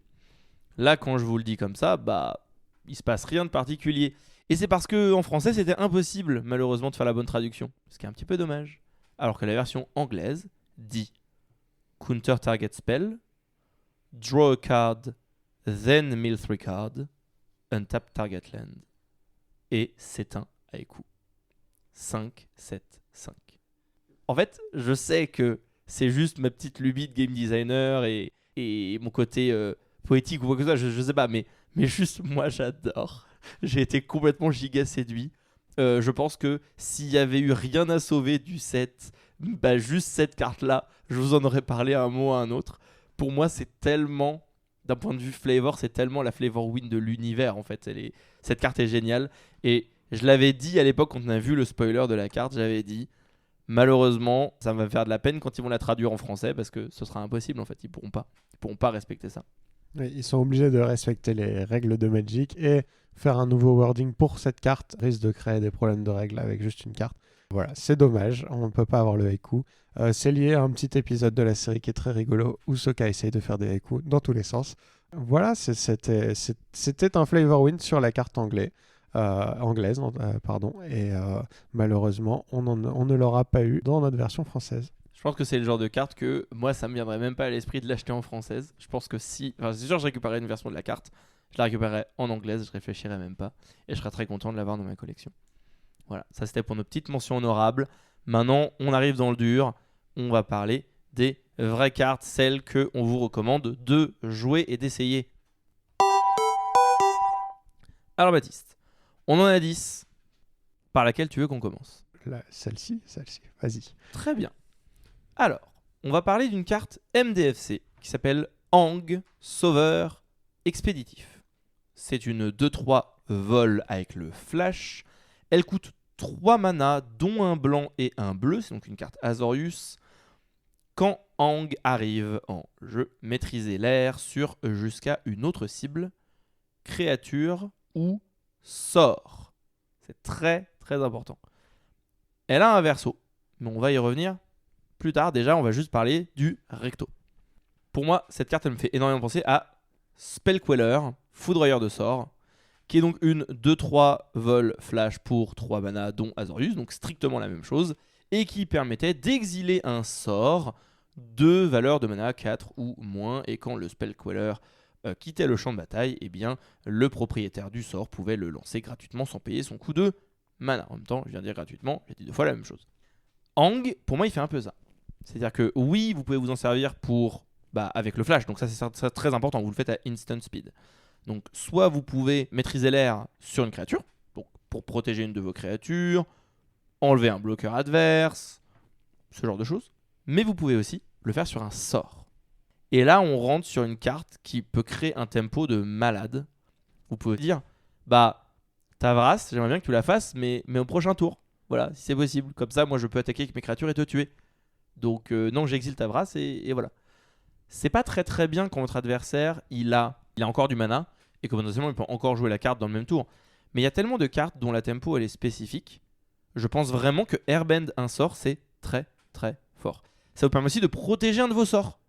Là, quand je vous le dis comme ça, bah, il se passe rien de particulier. Et c'est parce qu'en français, c'était impossible, malheureusement, de faire la bonne traduction. Ce qui est un petit peu dommage. Alors que la version anglaise dit Counter target spell, draw a card, then mill 3 cards, untap target land. Et c'est un haïku. 5, 7, 5. En fait, je sais que c'est juste ma petite lubie de game designer et mon côté poétique ou quoi que ce soit, je sais pas, mais juste moi j'adore. J'ai été complètement giga séduit. Je pense que s'il y avait eu rien à sauver du set, bah juste cette carte-là, je vous en aurais parlé un mot à un autre. Pour moi, c'est tellement, d'un point de vue flavor, c'est tellement la flavor win de l'univers en fait. Cette carte est géniale et je l'avais dit à l'époque quand on a vu le spoiler de la carte, j'avais dit malheureusement ça va me faire de la peine quand ils vont la traduire en français parce que ce sera impossible en fait, ils pourront pas respecter ça. Oui, ils sont obligés de respecter les règles de Magic et faire un nouveau wording pour cette carte risque de créer des problèmes de règles avec juste une carte. Voilà, c'est dommage, on ne peut pas avoir le haïku. C'est lié à un petit épisode de la série qui est très rigolo où Sokka essaye de faire des haïkus dans tous les sens. Voilà, c'était un flavor win sur la carte anglaise, et malheureusement, on ne l'aura pas eu dans notre version française. Je pense que c'est le genre de carte que moi ça me viendrait même pas à l'esprit de l'acheter en française. Je pense que si, enfin c'est sûr je récupérerais une version de la carte, je la récupérerais en anglaise, je réfléchirais même pas et je serais très content de l'avoir dans ma collection. Voilà, ça c'était pour nos petites mentions honorables. Maintenant, on arrive dans le dur, on va parler des vraies cartes, celles que on vous recommande de jouer et d'essayer. Alors Baptiste, on en a 10. Par laquelle tu veux qu'on commence? Celle-ci, vas-y. Très bien. Alors, on va parler d'une carte MDFC qui s'appelle Aang Sauveur Expéditif. C'est une 2-3 vol avec le flash. Elle coûte 3 mana, dont un blanc et un bleu. C'est donc une carte Azorius. Quand Aang arrive en jeu, maîtrisez l'air sur jusqu'à une autre cible, créature ou sort. C'est très très important. Elle a un verso, mais on va y revenir plus tard. Déjà, on va juste parler du recto. Pour moi, cette carte, elle me fait énormément penser à Spellqueller, foudroyeur de sort, qui est donc une 2-3 vol flash pour 3 mana, dont Azorius, donc strictement la même chose, et qui permettait d'exiler un sort de valeur de mana 4 ou moins, et quand le Spellqueller quittait le champ de bataille, eh bien, le propriétaire du sort pouvait le lancer gratuitement sans payer son coût de mana. En même temps, je viens de dire gratuitement, j'ai dit 2 fois la même chose. Hang, pour moi, il fait un peu ça. C'est-à-dire que oui, vous pouvez vous en servir pour avec le flash, donc ça c'est très important, vous le faites à instant speed. Donc soit vous pouvez maîtriser l'air sur une créature, donc pour protéger une de vos créatures, enlever un bloqueur adverse, ce genre de choses, mais vous pouvez aussi le faire sur un sort. Et là on rentre sur une carte qui peut créer un tempo de malade. Vous pouvez dire, Tavras, j'aimerais bien que tu la fasses, mais au prochain tour, voilà, si c'est possible. Comme ça, moi je peux attaquer avec mes créatures et te tuer. Donc non, j'exile Tavras et voilà. C'est pas très très bien quand votre adversaire il a encore du mana et que potentiellement il peut encore jouer la carte dans le même tour. Mais il y a tellement de cartes dont la tempo elle est spécifique. Je pense vraiment que Airbend un sort c'est très très fort. Ça vous permet aussi de protéger un de vos sorts.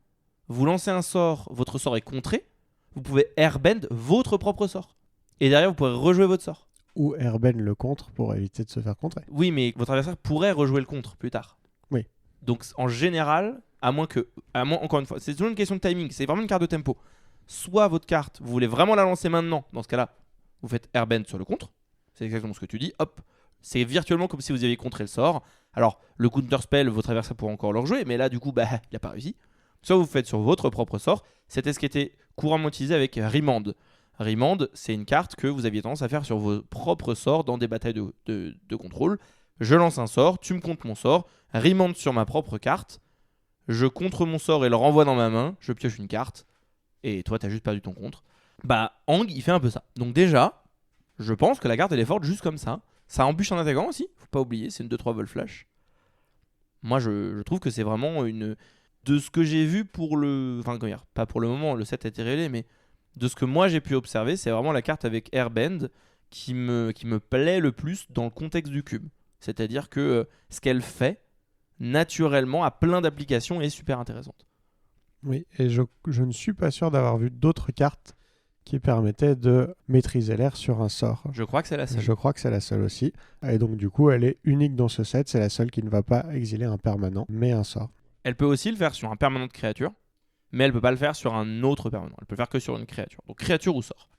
Vous lancez un sort, votre sort est contré, vous pouvez Airbend votre propre sort. Et derrière vous pourrez rejouer votre sort. Ou Airbend le contre pour éviter de se faire contrer. Oui, mais votre adversaire pourrait rejouer le contre plus tard. Oui. Donc en général, à moins, encore une fois, c'est toujours une question de timing, c'est vraiment une carte de tempo. Soit votre carte, vous voulez vraiment la lancer maintenant, dans ce cas-là, vous faites Airbend sur le contre, c'est exactement ce que tu dis, hop, c'est virtuellement comme si vous aviez contré le sort. Alors, le counter spell, votre adversaire pourra encore le rejouer, mais là, du coup, il n'a pas réussi. Soit vous faites sur votre propre sort, c'était ce qui était couramment utilisé avec Remand. Remand, c'est une carte que vous aviez tendance à faire sur vos propres sorts dans des batailles de contrôle. Je lance un sort, tu me comptes mon sort, Remand sur ma propre carte, je contre mon sort et le renvoie dans ma main, je pioche une carte, et toi, t'as juste perdu ton contre. Hang, il fait un peu ça. Donc déjà, je pense que la carte, elle est forte juste comme ça. Ça embûche un attaquant aussi, faut pas oublier, c'est une 2-3 vol flash. Moi, je trouve que c'est vraiment une... De ce que j'ai vu pour le... Enfin, comment dire, pas pour le moment, le set a été révélé, mais de ce que moi j'ai pu observer, c'est vraiment la carte avec Airbend qui me plaît le plus dans le contexte du cube. C'est-à-dire que ce qu'elle fait, naturellement, a plein d'applications et est super intéressante. Oui, et je ne suis pas sûr d'avoir vu d'autres cartes qui permettaient de maîtriser l'air sur un sort. Je crois que c'est la seule. Je crois que c'est la seule aussi. Et donc du coup, elle est unique dans ce set. C'est la seule qui ne va pas exiler un permanent, mais un sort. Elle peut aussi le faire sur un permanent de créature, mais elle peut pas le faire sur un autre permanent. Elle peut le faire que sur une créature. Donc créature ou sort.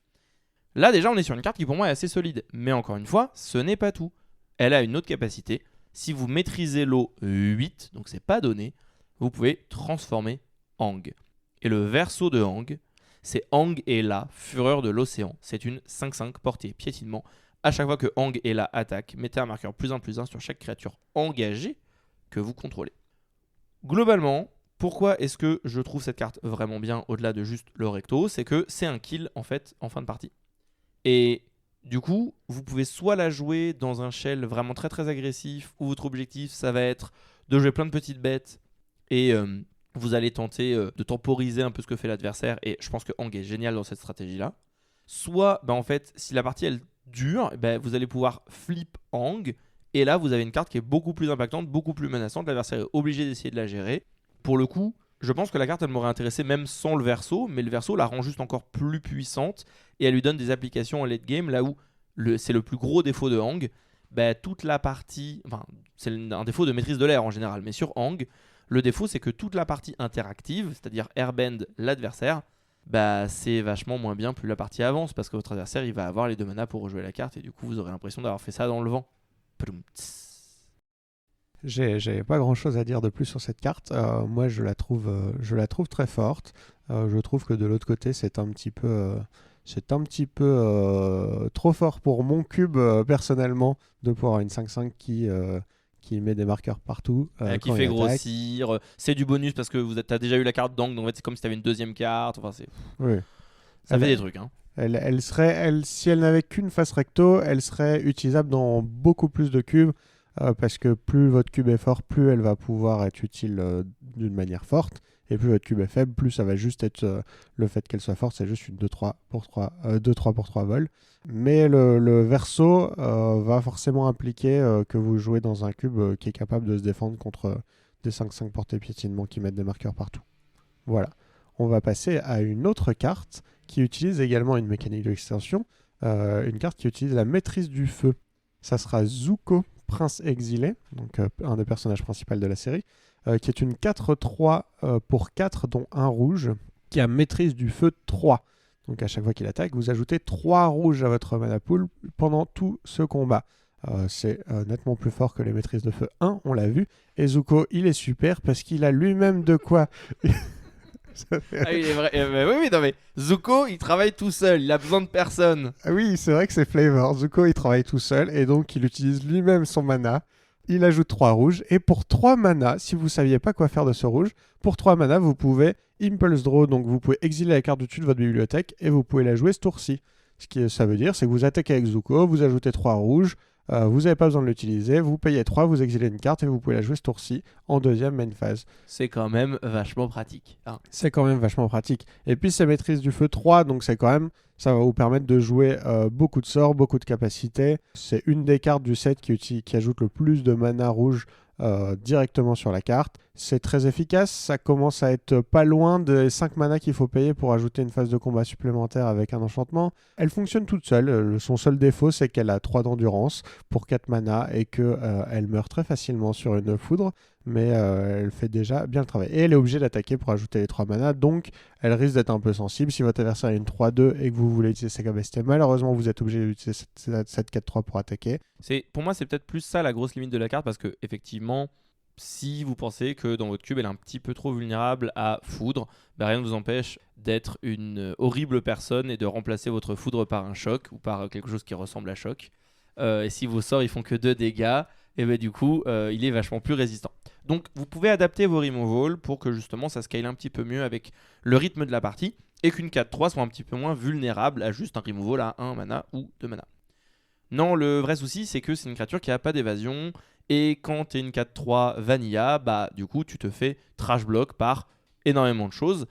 Là déjà, on est sur une carte qui pour moi est assez solide. Mais encore une fois, ce n'est pas tout. Elle a une autre capacité. Si vous maîtrisez l'eau 8, donc c'est pas donné, vous pouvez transformer Hang. Et le verso de Hang, c'est Hang et La, fureur de l'océan. C'est une 5-5 portée piétinement. À chaque fois que Hang et La attaque, mettez un marqueur +1/+1 sur chaque créature engagée que vous contrôlez. Globalement, pourquoi est-ce que je trouve cette carte vraiment bien au-delà de juste le recto? C'est que c'est un kill en fait en fin de partie. Et du coup, vous pouvez soit la jouer dans un shell vraiment très très agressif, où votre objectif ça va être de jouer plein de petites bêtes et vous allez tenter de temporiser un peu ce que fait l'adversaire, et je pense que Hang est génial dans cette stratégie-là. Soit, en fait, si la partie elle dure, vous allez pouvoir flip Hang, et là vous avez une carte qui est beaucoup plus impactante, beaucoup plus menaçante, l'adversaire est obligé d'essayer de la gérer. Pour le coup, je pense que la carte elle m'aurait intéressé même sans le verso, mais le verso la rend juste encore plus puissante, et elle lui donne des applications en late game, là où c'est le plus gros défaut de Hang. Toute la partie, enfin c'est un défaut de maîtrise de l'air en général, mais sur Hang, le défaut, c'est que toute la partie interactive, c'est-à-dire Airbend l'adversaire, c'est vachement moins bien plus la partie avance, parce que votre adversaire, il va avoir les 2 manas pour rejouer la carte, et du coup, vous aurez l'impression d'avoir fait ça dans le vent. J'ai pas grand-chose à dire de plus sur cette carte. Moi, je la trouve très forte. Je trouve que de l'autre côté, c'est un petit peu trop fort pour mon cube, personnellement, de pouvoir avoir une 5-5 qui met des marqueurs partout. Qui fait grossir. C'est du bonus parce que tu as déjà eu la carte d'Hang, donc en fait, c'est comme si tu avais une deuxième carte. Enfin, oui. Ça fait des trucs. Hein. Si elle n'avait qu'une face recto, elle serait utilisable dans beaucoup plus de cubes, parce que plus votre cube est fort, plus elle va pouvoir être utile d'une manière forte. et plus votre cube est faible, plus ça va juste être le fait qu'elle soit forte, c'est juste une 2-3 pour 3, 2-3 pour 3 vols. Mais le verso va forcément impliquer que vous jouez dans un cube qui est capable de se défendre contre des 5-5 portées piétinement qui mettent des marqueurs partout. Voilà. On va passer à une autre carte qui utilise également une mécanique d'extension, une carte qui utilise la maîtrise du feu. Ça sera Zuko, prince exilé, donc un des personnages principaux de la série, qui est une 4-3 pour 4, dont un rouge, qui a maîtrise du feu 3. Donc à chaque fois qu'il attaque, vous ajoutez 3 rouges à votre mana pool pendant tout ce combat. C'est nettement plus fort que les maîtrises de feu 1, on l'a vu. Et Zuko, il est super parce qu'il a lui-même de quoi... Ah, il est vrai. Oui, non, mais Zuko, il travaille tout seul, il a besoin de personne. Ah oui, c'est vrai que c'est Flavor. Zuko, il travaille tout seul et donc il utilise lui-même son mana. Il ajoute 3 rouges et pour 3 mana, si vous saviez pas quoi faire de ce rouge, pour 3 mana, vous pouvez Impulse Draw, donc vous pouvez exiler la carte du dessus de votre bibliothèque et vous pouvez la jouer ce tour-ci. Ça veut dire, c'est que vous attaquez avec Zuko, vous ajoutez 3 rouges, vous n'avez pas besoin de l'utiliser, vous payez 3, vous exilez une carte et vous pouvez la jouer ce tour-ci en deuxième main phase. C'est quand même vachement pratique. Hein. C'est quand même vachement pratique. Et puis c'est maîtrise du feu 3, donc c'est quand même, ça va vous permettre de jouer beaucoup de sorts, beaucoup de capacités. C'est une des cartes du set qui ajoute le plus de mana rouge directement sur la carte. C'est très efficace, ça commence à être pas loin des 5 mana qu'il faut payer pour ajouter une phase de combat supplémentaire avec un enchantement. Elle fonctionne toute seule, son seul défaut c'est qu'elle a 3 d'endurance pour 4 mana et qu'elle meurt très facilement sur une foudre, mais elle fait déjà bien le travail. Et elle est obligée d'attaquer pour ajouter les 3 mana, donc elle risque d'être un peu sensible. Si votre adversaire a une 3-2 et que vous voulez utiliser sa capacité, malheureusement vous êtes obligé d'utiliser cette 4-3 pour attaquer. Pour moi, c'est peut-être plus ça la grosse limite de la carte, parce que effectivement, si vous pensez que dans votre cube elle est un petit peu trop vulnérable à foudre, bah rien ne vous empêche d'être une horrible personne et de remplacer votre foudre par un choc ou par quelque chose qui ressemble à choc. Et si vos sorts ils font que 2 dégâts, et bah, du coup il est vachement plus résistant. Donc vous pouvez adapter vos removal pour que justement ça scale un petit peu mieux avec le rythme de la partie et qu'une 4-3 soit un petit peu moins vulnérable à juste un removal à 1 mana ou 2 mana. Non, le vrai souci c'est que c'est une créature qui a pas d'évasion. Et quand tu es une 4-3 vanilla, bah du coup tu te fais trash block par énormément de choses.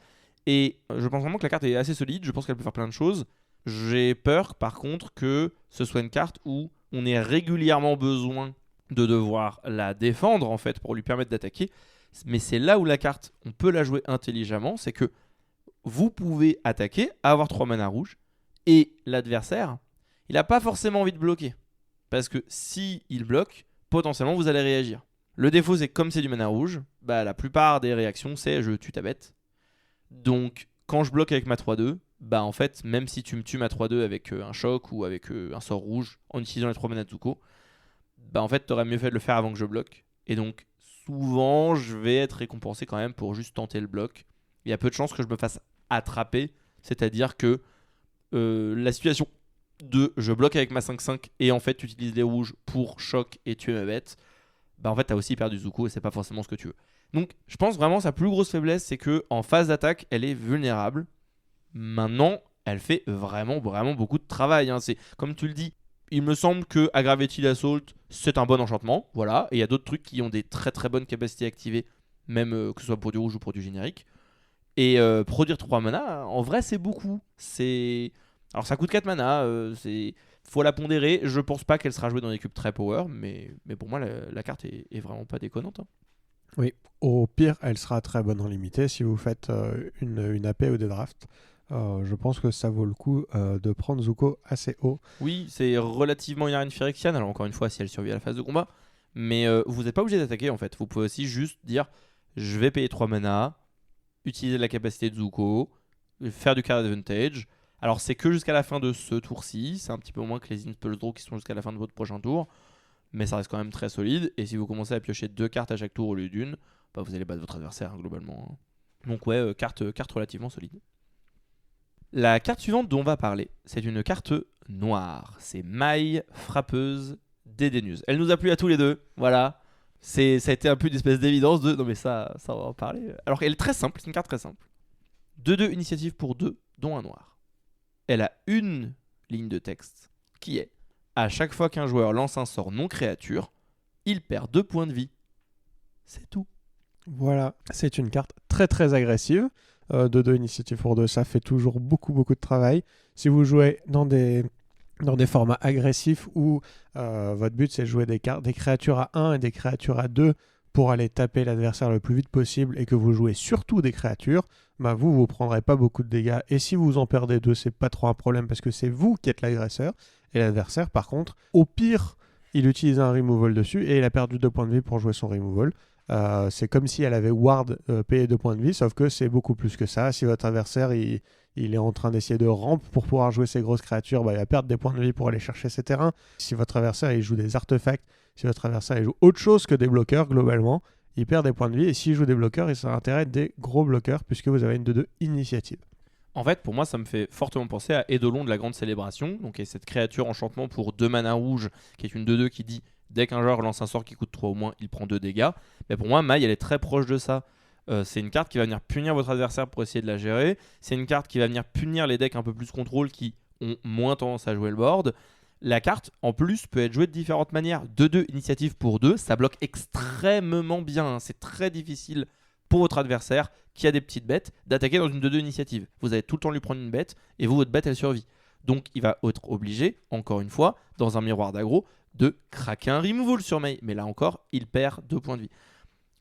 Et je pense vraiment que la carte est assez solide, je pense qu'elle peut faire plein de choses. J'ai peur par contre que ce soit une carte où on ait régulièrement besoin de devoir la défendre en fait pour lui permettre d'attaquer. Mais c'est là où la carte, on peut la jouer intelligemment, c'est que vous pouvez attaquer, avoir 3 mana rouges, et l'adversaire, il n'a pas forcément envie de bloquer. Parce que si il bloque, potentiellement vous allez réagir. Le défaut c'est que comme c'est du mana rouge, bah la plupart des réactions c'est je tue ta bête. Donc quand je bloque avec ma 3-2, bah en fait même si tu me tues ma 3-2 avec un choc ou avec un sort rouge en utilisant les 3 mana de Zuko, bah en fait t'aurais mieux fait de le faire avant que je bloque. Et donc souvent je vais être récompensé quand même pour juste tenter le bloc. Il y a peu de chances que je me fasse attraper, c'est-à-dire que la situation de je bloque avec ma 5-5 et en fait tu utilises les rouges pour choc et tuer ma bête, bah en fait t'as aussi perdu Zuko et c'est pas forcément ce que tu veux. Donc je pense vraiment sa plus grosse faiblesse c'est que en phase d'attaque elle est vulnérable. Maintenant elle fait vraiment beaucoup de travail, hein. C'est comme tu le dis, il me semble que Aggravated Assault c'est un bon enchantement, voilà, et il y a d'autres trucs qui ont des très très bonnes capacités activées, même que ce soit pour du rouge ou pour du générique. Et produire 3 mana, en vrai c'est beaucoup. Alors ça coûte 4 mana, faut la pondérer. Je pense pas qu'elle sera jouée dans des cubes très power, mais pour moi la carte est vraiment pas déconnante. Hein. Oui, au pire, elle sera très bonne en limité si vous faites une AP ou des drafts. Je pense que ça vaut le coup de prendre Zuko assez haut. Oui, c'est relativement Yaren Phyrexian, alors encore une fois si elle survit à la phase de combat. Mais vous n'êtes pas obligé d'attaquer en fait. Vous pouvez aussi juste dire je vais payer 3 mana, utiliser la capacité de Zuko, faire du card advantage. Alors c'est que jusqu'à la fin de ce tour-ci, c'est un petit peu moins que les Impulse Draw qui sont jusqu'à la fin de votre prochain tour, mais ça reste quand même très solide, et si vous commencez à piocher 2 cartes à chaque tour au lieu d'une, bah vous allez battre votre adversaire hein, globalement. Hein. Donc ouais, carte relativement solide. La carte suivante dont on va parler, c'est une carte noire, c'est Maille Frappeuse Dédaigneuse. Elle nous a plu à tous les deux, voilà. Ça a été un peu une espèce d'évidence de... Non mais ça on va en parler. Alors elle est très simple, c'est une carte très simple. 2-2 initiative pour 2, dont un noir. Elle a une ligne de texte qui est à chaque fois qu'un joueur lance un sort non créature, il perd 2 points de vie. C'est tout. Voilà, c'est une carte très très agressive. De 2 initiatives pour 2, ça fait toujours beaucoup beaucoup de travail. Si vous jouez dans des formats agressifs où votre but c'est de jouer des créatures à 1 et des créatures à 2 pour aller taper l'adversaire le plus vite possible et que vous jouez surtout des créatures, bah vous prendrez pas beaucoup de dégâts. Et si vous en perdez 2, c'est pas trop un problème parce que c'est vous qui êtes l'agresseur. Et l'adversaire, par contre, au pire, il utilise un removal dessus et il a perdu 2 points de vie pour jouer son removal. C'est comme si elle avait ward payé 2 points de vie, sauf que c'est beaucoup plus que ça. Si votre adversaire il est en train d'essayer de rampe pour pouvoir jouer ses grosses créatures, bah, il va perdre des points de vie pour aller chercher ses terrains. Si votre adversaire il joue des artefacts, si votre adversaire il joue autre chose que des bloqueurs, globalement, il perd des points de vie. Et s'il joue des bloqueurs, il sera intérêt des gros bloqueurs puisque vous avez une 2-2 initiative. En fait, pour moi, ça me fait fortement penser à Eidolon de la Grande Célébration, donc et cette créature enchantement pour 2 mana rouges, qui est une 2-2 qui dit dès qu'un joueur lance un sort qui coûte 3 au moins, il prend 2 dégâts. Mais pour moi, Maille, elle est très proche de ça. C'est une carte qui va venir punir votre adversaire pour essayer de la gérer. C'est une carte qui va venir punir les decks un peu plus contrôle qui ont moins tendance à jouer le board. La carte, en plus, peut être jouée de différentes manières. 2-2 initiative pour 2, ça bloque extrêmement bien. C'est très difficile pour votre adversaire qui a des petites bêtes d'attaquer dans une 2-2 initiative. Vous allez tout le temps lui prendre une bête et vous, votre bête, elle survit. Donc, il va être obligé, encore une fois, dans un miroir d'aggro, de craquer un removal sur Mei. Mais là encore, il perd 2 points de vie.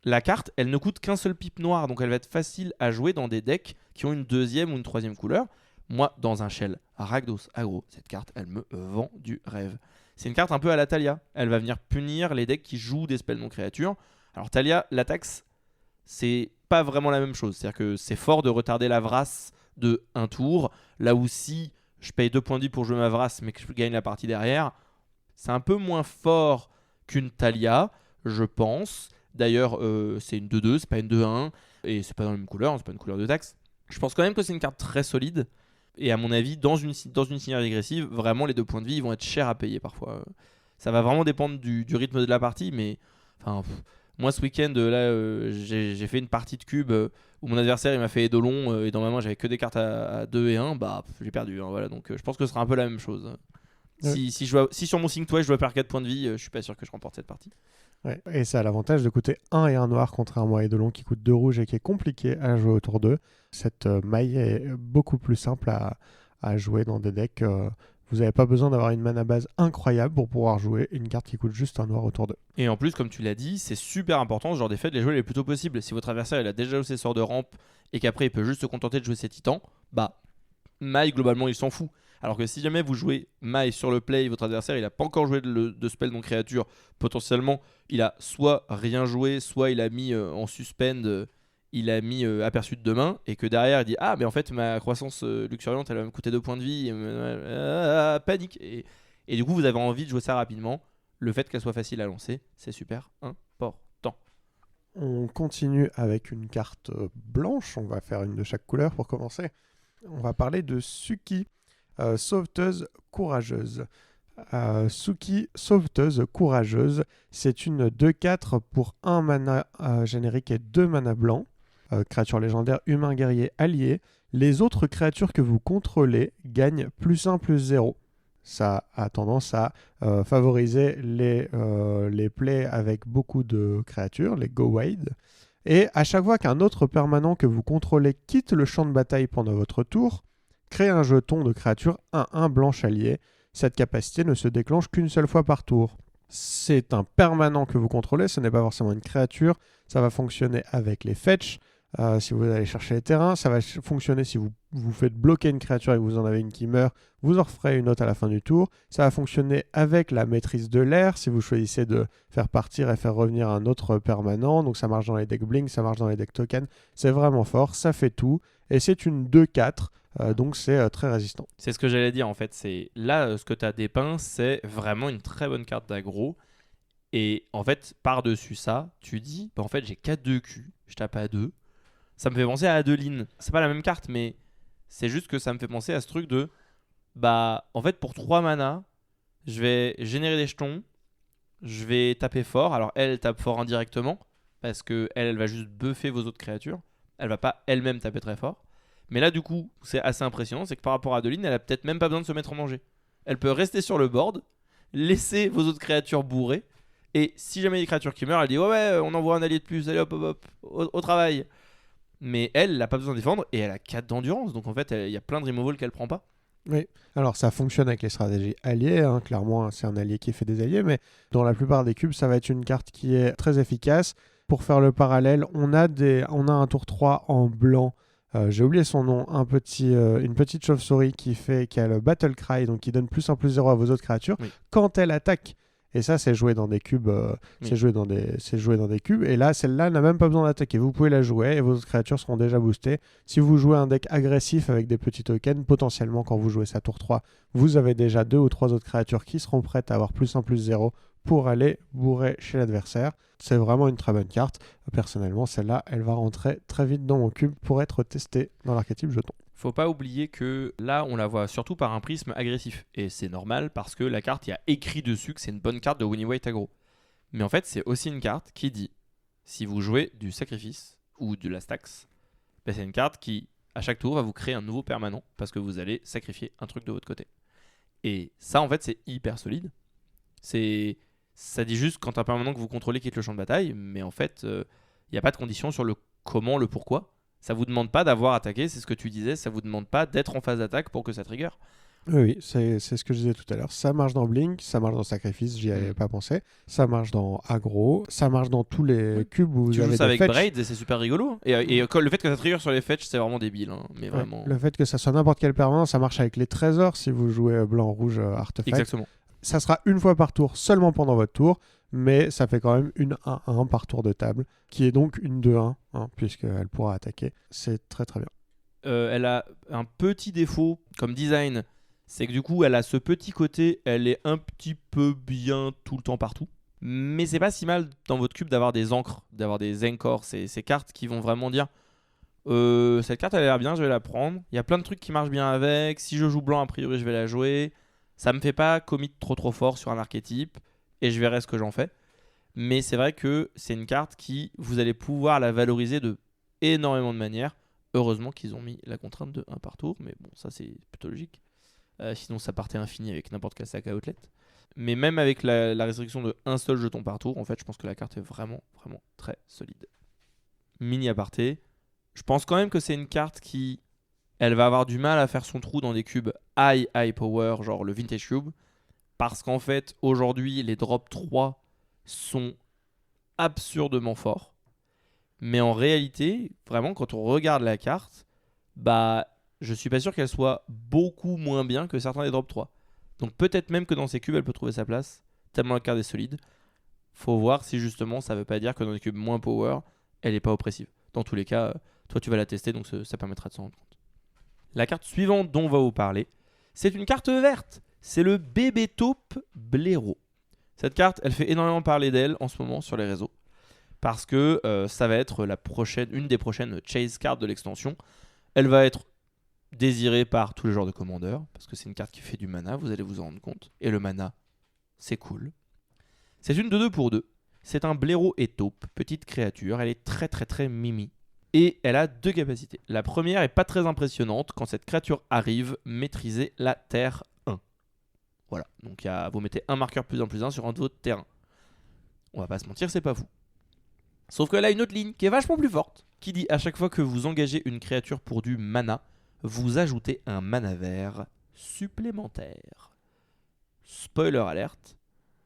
La carte, elle ne coûte qu'un seul pipe noir, donc elle va être facile à jouer dans des decks qui ont une deuxième ou une troisième couleur. Moi, dans un shell Rakdos aggro, cette carte, elle me vend du rêve. C'est une carte un peu à la Talia. Elle va venir punir les decks qui jouent des spells non créatures. Alors Talia, la taxe, c'est pas vraiment la même chose. C'est-à-dire que c'est fort de retarder la Vrasse de un tour, là où si je paye 2 points de vie pour jouer ma Vrasse, mais que je gagne la partie derrière, c'est un peu moins fort qu'une Talia, je pense. D'ailleurs, c'est une 2-2, c'est pas une 2-1, et c'est pas dans la même couleur, c'est pas une couleur de taxe. Je pense quand même que c'est une carte très solide, et à mon avis, dans une synergie agressive, vraiment les 2 points de vie ils vont être chers à payer parfois. Ça va vraiment dépendre du rythme de la partie, mais enfin, moi ce week-end, là, j'ai fait une partie de cube où mon adversaire il m'a fait Eidolon, et dans ma main j'avais que des cartes à 2 et 1, bah j'ai perdu. Hein, voilà, donc je pense que ce sera un peu la même chose. Ouais. Si sur mon Synctoy je dois perdre 4 points de vie, je suis pas sûr que je remporte cette partie. Ouais. Et ça a l'avantage de coûter 1 et 1 noir, contrairement à Eidolon qui coûte 2 rouges et qui est compliqué à jouer autour d'eux. Cette maille est beaucoup plus simple à jouer dans des decks. Vous n'avez pas besoin d'avoir une mana base incroyable pour pouvoir jouer une carte qui coûte juste un noir autour d'eux. Et en plus, comme tu l'as dit, c'est super important ce genre d'effet de les jouer le plus tôt possible. Si votre adversaire il a déjà joué ses sorts de rampe et qu'après il peut juste se contenter de jouer ses titans, bah Maille globalement il s'en fout. Alors que si jamais vous jouez Maille sur le play, votre adversaire il a pas encore joué de spell non créature, potentiellement il a soit rien joué, soit il a mis en suspend, il a mis aperçu de demain, et que derrière il dit ah mais en fait ma croissance luxuriante elle va me coûter 2 points de vie, panique. Et du coup vous avez envie de jouer ça rapidement. Le fait qu'elle soit facile à lancer, c'est super important. On continue avec une carte blanche, on va faire une de chaque couleur pour commencer. On va parler de Suki, sauveteuse courageuse. Suki, sauveteuse courageuse, c'est une 2-4 pour 1 mana générique et 2 mana blanc. Créature légendaire humain guerrier allié. Les autres créatures que vous contrôlez gagnent +1/+0. Ça a tendance à favoriser les plays avec beaucoup de créatures, les go wide. Et à chaque fois qu'un autre permanent que vous contrôlez quitte le champ de bataille pendant votre tour, créez un jeton de créature 1/1 blanche allié. Cette capacité ne se déclenche qu'une seule fois par tour. C'est un permanent que vous contrôlez, ce n'est pas forcément une créature. Ça va fonctionner avec les fetch. Si vous allez chercher les terrains, ça va fonctionner si vous faites bloquer une créature et que vous en avez une qui meurt, vous en referez une autre à la fin du tour. Ça va fonctionner avec la maîtrise de l'air, si vous choisissez de faire partir et faire revenir un autre permanent. Donc ça marche dans les decks Blink, ça marche dans les decks Token. C'est vraiment fort, ça fait tout. Et c'est une 2-4, donc c'est très résistant. C'est ce que j'allais dire en fait. C'est là, ce que tu as dépeint, c'est vraiment une très bonne carte d'aggro. Et en fait, par-dessus ça, tu dis, bah en fait j'ai 4-2Q, je tape à 2. Ça me fait penser à Adeline. C'est pas la même carte, mais c'est juste que ça me fait penser à ce truc de bah en fait pour 3 mana, je vais générer des jetons, je vais taper fort. Alors elle tape fort indirectement parce que elle va juste buffer vos autres créatures. Elle va pas elle-même taper très fort. Mais là du coup, c'est assez impressionnant, c'est que par rapport à Adeline, elle a peut-être même pas besoin de se mettre en danger. Elle peut rester sur le board, laisser vos autres créatures bourrées, Et si jamais il y a des créatures qui meurent, elle dit ouais, on envoie un allié de plus, allez hop hop hop, au travail. Mais elle n'a pas besoin de défendre et elle a 4 d'endurance. Donc en fait, il y a plein de removal qu'elle prend pas. Oui, alors ça fonctionne avec les stratégies alliées, hein. Clairement c'est un allié qui fait des alliés, mais dans la plupart des cubes ça va être une carte qui est très efficace. Pour faire le parallèle, on a un tour 3 en blanc, j'ai oublié son nom, une petite chauve-souris qui a le Battle Cry, donc qui donne plus 1 plus 0 à vos autres créatures, Oui. quand elle attaque. Et ça, c'est joué dans des cubes. Oui. C'est joué dans des cubes. Et là, celle-là n'a même pas besoin d'attaquer. Vous pouvez la jouer et vos autres créatures seront déjà boostées. Si vous jouez un deck agressif avec des petits tokens, potentiellement, quand vous jouez ça tour 3, vous avez déjà 2 ou 3 autres créatures qui seront prêtes à avoir plus 1 plus 0 pour aller bourrer chez l'adversaire. C'est vraiment une très bonne carte. Personnellement, celle-là, elle va rentrer très vite dans mon cube pour être testée dans l'archétype jeton. Faut pas oublier que là, on la voit surtout par un prisme agressif. Et c'est normal parce que la carte, il y a écrit dessus que c'est une bonne carte de Winnie White aggro. Mais en fait, c'est aussi une carte qui dit, si vous jouez du sacrifice ou de la Stax, ben c'est une carte qui, à chaque tour, va vous créer un nouveau permanent parce que vous allez sacrifier un truc de votre côté. Et ça, en fait, c'est hyper solide. Ça dit juste quand un permanent que vous contrôlez quitte le champ de bataille, mais en fait, il n'y a pas de condition sur le comment, le pourquoi. Ça vous demande pas d'avoir attaqué, c'est ce que tu disais, ça vous demande pas d'être en phase d'attaque pour que ça trigger. Oui, c'est ce que je disais tout à l'heure. Ça marche dans Blink, ça marche dans Sacrifice, j'y avais pas pensé. Ça marche dans Aggro, ça marche dans tous les cubes où tu vous avez joues ça des avec fetch. Braid et c'est super rigolo. Et le fait que ça trigger sur les fetch, c'est vraiment débile. Hein, mais vraiment... Le fait que ça soit n'importe quel permanent, ça marche avec les trésors si vous jouez blanc-rouge artefact. Exactement. Ça sera une fois par tour, seulement pendant votre tour, mais ça fait quand même une 1-1 par tour de table, qui est donc une 2-1, puisqu'elle pourra attaquer. C'est très très bien. Elle a un petit défaut comme design, c'est que du coup, elle a ce petit côté, elle est un petit peu bien tout le temps partout. Mais c'est pas si mal dans votre cube d'avoir des encres, d'avoir des anchors, ces cartes qui vont vraiment dire cette carte elle a l'air bien, je vais la prendre. Il y a plein de trucs qui marchent bien avec. Si je joue blanc, a priori, je vais la jouer. Ça me fait pas commit trop fort sur un archétype et je verrai ce que j'en fais. Mais c'est vrai que c'est une carte qui, vous allez pouvoir la valoriser de énormément de manières. Heureusement qu'ils ont mis la contrainte de 1 par tour, mais bon, ça c'est plutôt logique. Sinon, ça partait infini avec n'importe quel sac à outlet. Mais même avec la restriction de un seul jeton par tour, en fait, je pense que la carte est vraiment très solide. Mini aparté, je pense quand même que c'est une carte qui, elle va avoir du mal à faire son trou dans des cubes high power, genre le Vintage Cube, parce qu'en fait, aujourd'hui, les drops 3 sont absurdement forts. Mais en réalité, vraiment, quand on regarde la carte, bah, je suis pas sûr qu'elle soit beaucoup moins bien que certains des drops 3. Donc peut-être même que dans ces cubes, elle peut trouver sa place, tellement la carte est solide. Faut voir si justement, ça veut pas dire que dans des cubes moins power, elle est pas oppressive. Dans tous les cas, toi tu vas la tester, donc ça permettra de s'en rendre compte. La carte suivante dont on va vous parler, c'est une carte verte. C'est le bébé taupe blaireau. Cette carte, elle fait énormément parler d'elle en ce moment sur les réseaux. Parce que ça va être une des prochaines chase cards de l'extension. Elle va être désirée par tous les joueurs de commandeurs, parce que c'est une carte qui fait du mana, vous allez vous en rendre compte. Et le mana, c'est cool. C'est une 2-2 pour 2. C'est un blaireau et taupe, petite créature. Elle est très mimi. Et elle a 2 capacités. La première est pas très impressionnante. Quand cette créature arrive, maîtrisez la terre 1. Voilà, donc vous mettez un marqueur +1/+1 sur un de votre terrain. On va pas se mentir, c'est pas fou. Sauf qu'elle a une autre ligne qui est vachement plus forte, qui dit à chaque fois que vous engagez une créature pour du mana, vous ajoutez un mana vert supplémentaire. Spoiler alerte,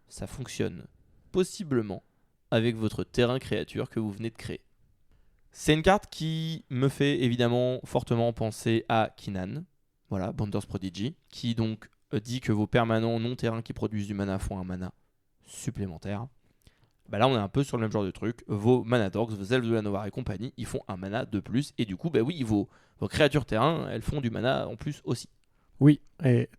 ça fonctionne possiblement avec votre terrain créature que vous venez de créer. C'est une carte qui me fait évidemment fortement penser à Kinan, voilà, Bonder's Prodigy, qui donc dit que vos permanents non-terrains qui produisent du mana font un mana supplémentaire. Bah là on est un peu sur le même genre de truc. Vos mana dogs, vos elfes de la Noire et compagnie, ils font un mana de plus. Et du coup, bah oui, vos créatures terrain, elles font du mana en plus aussi. Oui, et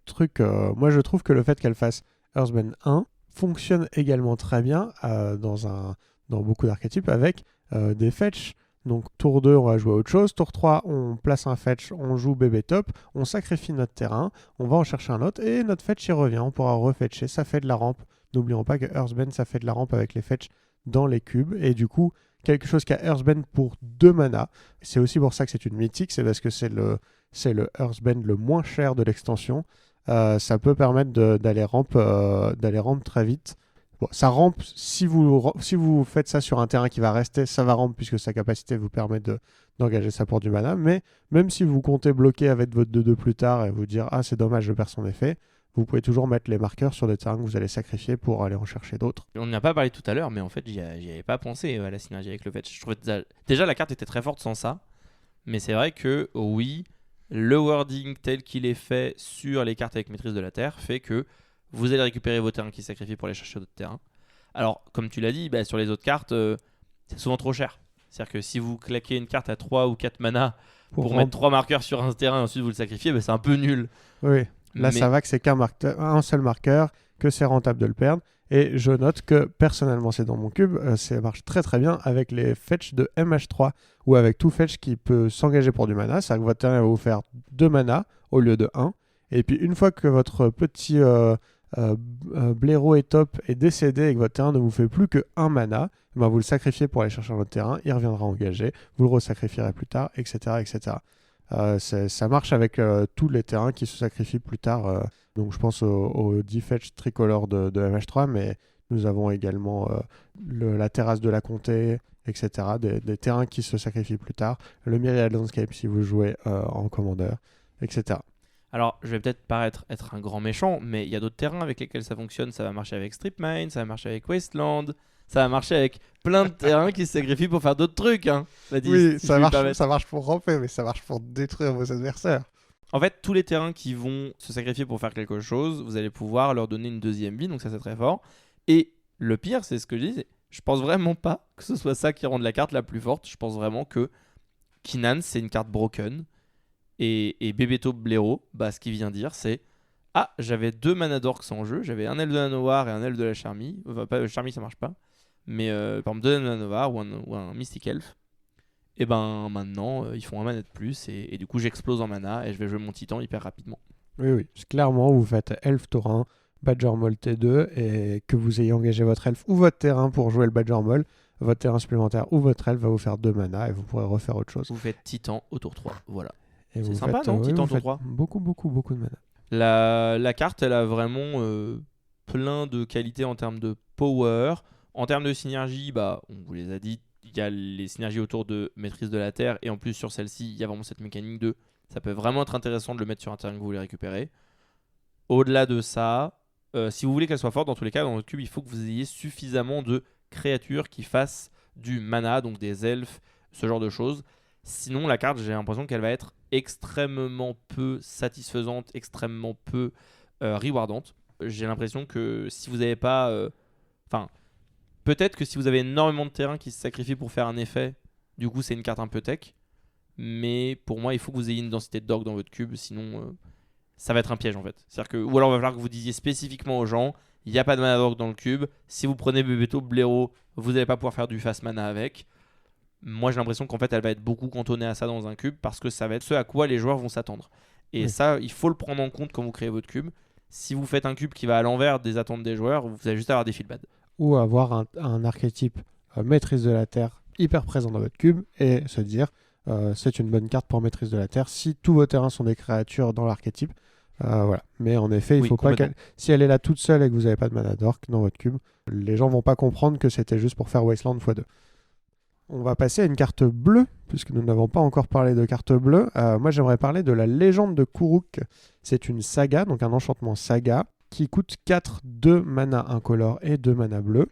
moi je trouve que le fait qu'elle fasse Earthbend 1 fonctionne également très bien dans beaucoup d'archétypes avec des fetch. Donc tour 2, on va jouer à autre chose. Tour 3, on place un fetch, on joue bébé top, on sacrifie notre terrain, on va en chercher un autre et notre fetch y revient. On pourra refetcher, ça fait de la rampe. N'oublions pas que Earthbend, ça fait de la rampe avec les fetch dans les cubes. Et du coup, quelque chose qui a Earthbend pour 2 mana. C'est aussi pour ça que c'est une mythique, c'est parce que c'est le Earthbend le moins cher de l'extension. Ça peut permettre d'aller rampe très vite. Bon, ça rampe, si vous faites ça sur un terrain qui va rester, ça va rampe puisque sa capacité vous permet d'engager ça pour du mana. Mais même si vous comptez bloquer avec votre 2-2 plus tard et vous dire ah c'est dommage, je perds son effet, vous pouvez toujours mettre les marqueurs sur des terrains que vous allez sacrifier pour aller en chercher d'autres. On n'y a pas parlé tout à l'heure, mais en fait, j'y avais pas pensé à la synergie avec le fetch. Je trouvais déjà la carte était très forte sans ça, mais c'est vrai que oui, le wording tel qu'il est fait sur les cartes avec maîtrise de la terre fait que vous allez récupérer vos terrains qui sacrifient pour aller chercher d'autres terrains. Alors, comme tu l'as dit, sur les autres cartes, c'est souvent trop cher. C'est-à-dire que si vous claquez une carte à 3 ou 4 mana pour mettre 3 marqueurs sur un terrain et ensuite vous le sacrifiez, c'est un peu nul. Oui, là ça va que c'est un seul marqueur, que c'est rentable de le perdre. Et je note que personnellement, c'est dans mon cube, ça marche très très bien avec les fetch de MH3 ou avec tout fetch qui peut s'engager pour du mana. C'est-à-dire que votre terrain va vous faire 2 mana au lieu de 1. Et puis une fois que votre petit blaireau est top est décédé et que votre terrain ne vous fait plus que 1 mana, vous le sacrifiez pour aller chercher un autre terrain, il reviendra engagé, vous le resacrifierez plus tard, etc. etc. Ça marche avec tous les terrains qui se sacrifient plus tard. Donc je pense au 10 fetch tricolore de MH3, mais nous avons également la terrasse de la comté, etc. Des terrains qui se sacrifient plus tard. Le Myriad Landscape si vous jouez en commandeur, etc. Alors, je vais peut-être paraître être un grand méchant, mais il y a d'autres terrains avec lesquels ça fonctionne. Ça va marcher avec Strip Mine, ça va marcher avec Wasteland, ça va marcher avec plein de terrains qui se sacrifient pour faire d'autres trucs. Hein. Oui, ça marche pour ramper, mais ça marche pour détruire vos adversaires. En fait, tous les terrains qui vont se sacrifier pour faire quelque chose, vous allez pouvoir leur donner une deuxième vie, donc ça c'est très fort. Et le pire, c'est ce que je dis, je pense vraiment pas que ce soit ça qui rende la carte la plus forte. Je pense vraiment que Kinnan, c'est une carte broken. Et Bebeto Blaireau, ce qu'il vient dire, c'est ah, j'avais 2 mana d'orcs en jeu, j'avais un elfe de la Noire et un elfe de la Charmille. Pas, Charmille, ça marche pas, mais par exemple 2 elfes de la Noire ou un Mystic Elf. Et maintenant, ils font un mana de plus, et du coup, j'explose en mana et je vais jouer mon Titan hyper rapidement. Oui, clairement, vous faites Elfe Taurin, Badger Maul T2, et que vous ayez engagé votre elfe ou votre terrain pour jouer le Badger Maul, votre terrain supplémentaire ou votre elfe va vous faire 2 mana et vous pourrez refaire autre chose. Vous faites Titan au tour 3, voilà. Et c'est sympa, non, Titan tour 3 beaucoup de mana. La carte, elle a vraiment plein de qualités en termes de power. En termes de synergie, on vous les a dit, il y a les synergies autour de maîtrise de la terre, et en plus sur celle-ci, il y a vraiment cette mécanique de ça peut vraiment être intéressant de le mettre sur un terrain que vous voulez récupérer. Au-delà de ça, si vous voulez qu'elle soit forte, dans tous les cas, dans votre cube, il faut que vous ayez suffisamment de créatures qui fassent du mana, donc des elfes, ce genre de choses. Sinon, la carte, j'ai l'impression qu'elle va être extrêmement peu satisfaisante, extrêmement peu rewardante. J'ai l'impression que si vous n'avez pas... peut-être que si vous avez énormément de terrain qui se sacrifie pour faire un effet, du coup, c'est une carte un peu tech. Mais pour moi, il faut que vous ayez une densité de d'orgue dans votre cube, sinon ça va être un piège en fait. C'est-à-dire que, ou alors il va falloir que vous disiez spécifiquement aux gens, il n'y a pas de mana d'orgue dans le cube. Si vous prenez Bebeto, Blaireau, vous n'allez pas pouvoir faire du fast mana avec. Moi, j'ai l'impression qu'en fait, elle va être beaucoup cantonnée à ça dans un cube parce que ça va être ce à quoi les joueurs vont s'attendre. Et ça, il faut le prendre en compte quand vous créez votre cube. Si vous faites un cube qui va à l'envers des attentes des joueurs, vous allez juste avoir des feel bad. Ou avoir un archétype maîtrise de la terre hyper présent dans votre cube et se dire c'est une bonne carte pour maîtrise de la terre si tous vos terrains sont des créatures dans l'archétype. Voilà. Mais en effet, il faut pas qu'elle... Si elle est là toute seule et que vous n'avez pas de mana d'orc dans votre cube, les gens vont pas comprendre que c'était juste pour faire Wasteland x2. On va passer à une carte bleue, puisque nous n'avons pas encore parlé de carte bleue. Moi, j'aimerais parler de la légende de Kuruk. C'est une saga, donc un enchantement saga, qui coûte 4, 2 mana incolore et 2 mana bleu.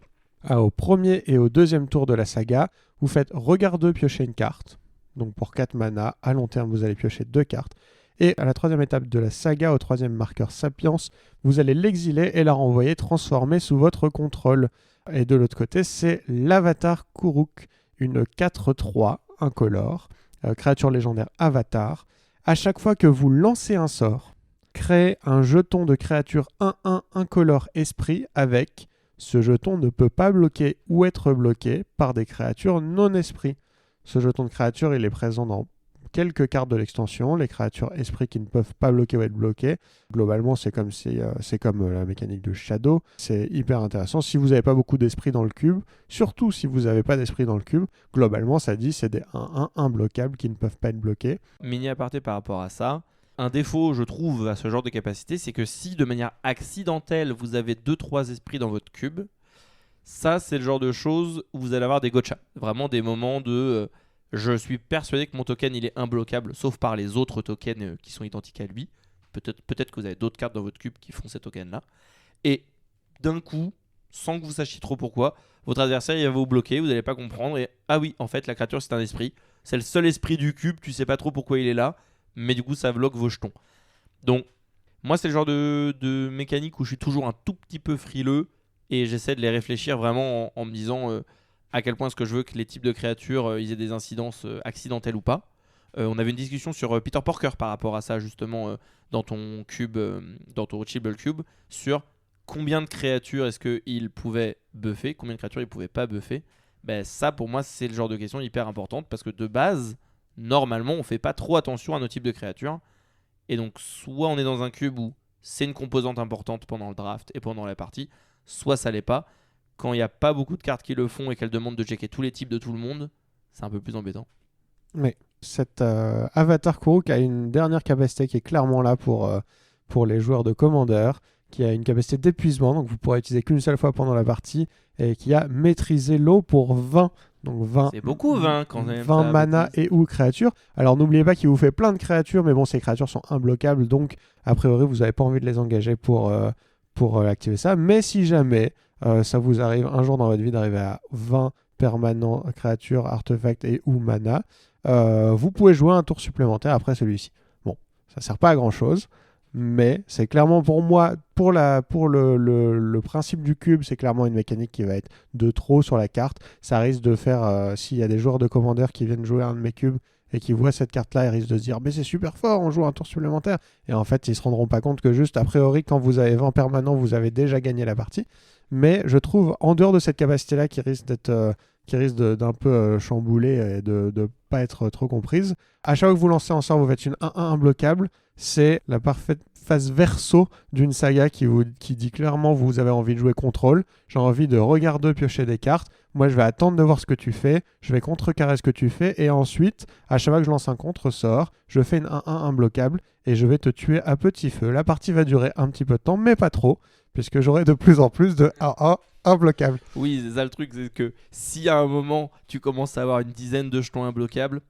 Au premier et au deuxième tour de la saga, vous faites regard 2, piocher une carte. Donc pour 4 mana, à long terme, vous allez piocher 2 cartes. Et à la troisième étape de la saga, au troisième marqueur Sapiens, vous allez l'exiler et la renvoyer transformée sous votre contrôle. Et de l'autre côté, c'est l'avatar Kuruk, une 4-3 incolore, créature légendaire avatar. À chaque fois que vous lancez un sort, créez un jeton de créature 1-1 incolore esprit avec ce jeton ne peut pas bloquer ou être bloqué par des créatures non esprit. Ce jeton de créature, il est présent dans quelques cartes de l'extension, les créatures esprits qui ne peuvent pas bloquer ou être bloquées. Globalement, c'est comme la mécanique de Shadow. C'est hyper intéressant. Si vous n'avez pas beaucoup d'esprit dans le cube, surtout si vous n'avez pas d'esprit dans le cube, globalement, ça dit c'est des 1-1 imbloquables qui ne peuvent pas être bloqués. Mini aparté par rapport à ça. Un défaut, je trouve, à ce genre de capacité, c'est que si de manière accidentelle, vous avez 2-3 esprits dans votre cube, Ça, c'est le genre de choses où vous allez avoir des gotchas. Vraiment des moments de je suis persuadé que mon token il est imbloquable, sauf par les autres tokens qui sont identiques à lui. Peut-être que vous avez d'autres cartes dans votre cube qui font ces tokens-là. Et d'un coup, sans que vous sachiez trop pourquoi, votre adversaire il va vous bloquer, vous n'allez pas comprendre. Et ah oui, en fait, la créature c'est un esprit. C'est le seul esprit du cube, tu sais pas trop pourquoi il est là, mais du coup ça bloque vos jetons. Donc, moi, c'est le genre de mécanique où je suis toujours un tout petit peu frileux et j'essaie de les réfléchir vraiment en me disant à quel point est-ce que je veux que les types de créatures ils aient des incidences accidentelles ou pas. On avait une discussion sur Peter Porker par rapport à ça, justement, dans ton cube, dans ton Rothschild Cube, sur combien de créatures est-ce qu'il pouvait buffer, combien de créatures il pouvait pas buffer. Ben, ça, pour moi, c'est le genre de question hyper importante parce que de base, normalement, on fait pas trop attention à nos types de créatures. Et donc, soit on est dans un cube où c'est une composante importante pendant le draft et pendant la partie, soit ça l'est pas. Quand il n'y a pas beaucoup de cartes qui le font et qu'elles demandent de checker tous les types de tout le monde, c'est un peu plus embêtant. Mais cet Avatar Kuruk a une dernière capacité qui est clairement là pour les joueurs de Commander, qui a une capacité d'épuisement, donc vous pourrez utiliser qu'une seule fois pendant la partie, et qui a maîtrisé l'eau pour 20. Donc 20, c'est beaucoup 20 quand même. 20 mana et ou créatures. Alors n'oubliez pas qu'il vous fait plein de créatures, mais bon, ces créatures sont imbloquables, donc a priori vous n'avez pas envie de les engager pour activer ça. Mais si jamais ça vous arrive un jour dans votre vie d'arriver à 20 permanents, créatures, artefacts et ou mana, vous pouvez jouer un tour supplémentaire après celui-ci. Bon, ça sert pas à grand chose, mais c'est clairement pour moi, pour le principe du cube, c'est clairement une mécanique qui va être de trop sur la carte. Ça risque de faire, s'il y a des joueurs de Commander qui viennent jouer un de mes cubes et qui voient cette carte-là, ils risquent de se dire mais c'est super fort, on joue un tour supplémentaire. Et en fait, ils se rendront pas compte que juste a priori, quand vous avez 20 permanents, vous avez déjà gagné la partie. Mais je trouve, en dehors de cette capacité-là qui risque d'un peu chambouler et de ne pas être trop comprise, à chaque fois que vous lancez en sort, vous faites une 1-1 imbloquable. C'est la parfaite phase verso d'une saga qui dit clairement vous avez envie de jouer contrôle, j'ai envie de regarder piocher des cartes, moi je vais attendre de voir ce que tu fais, je vais contrecarrer ce que tu fais, et ensuite, à chaque fois que je lance un contre-sort, je fais une 1-1 imbloquable, et je vais te tuer à petit feu. La partie va durer un petit peu de temps, mais pas trop, puisque j'aurai de plus en plus de 1-1 imbloquables. Oui, c'est ça le truc, c'est que si à un moment tu commences à avoir une dizaine de jetons imbloquables,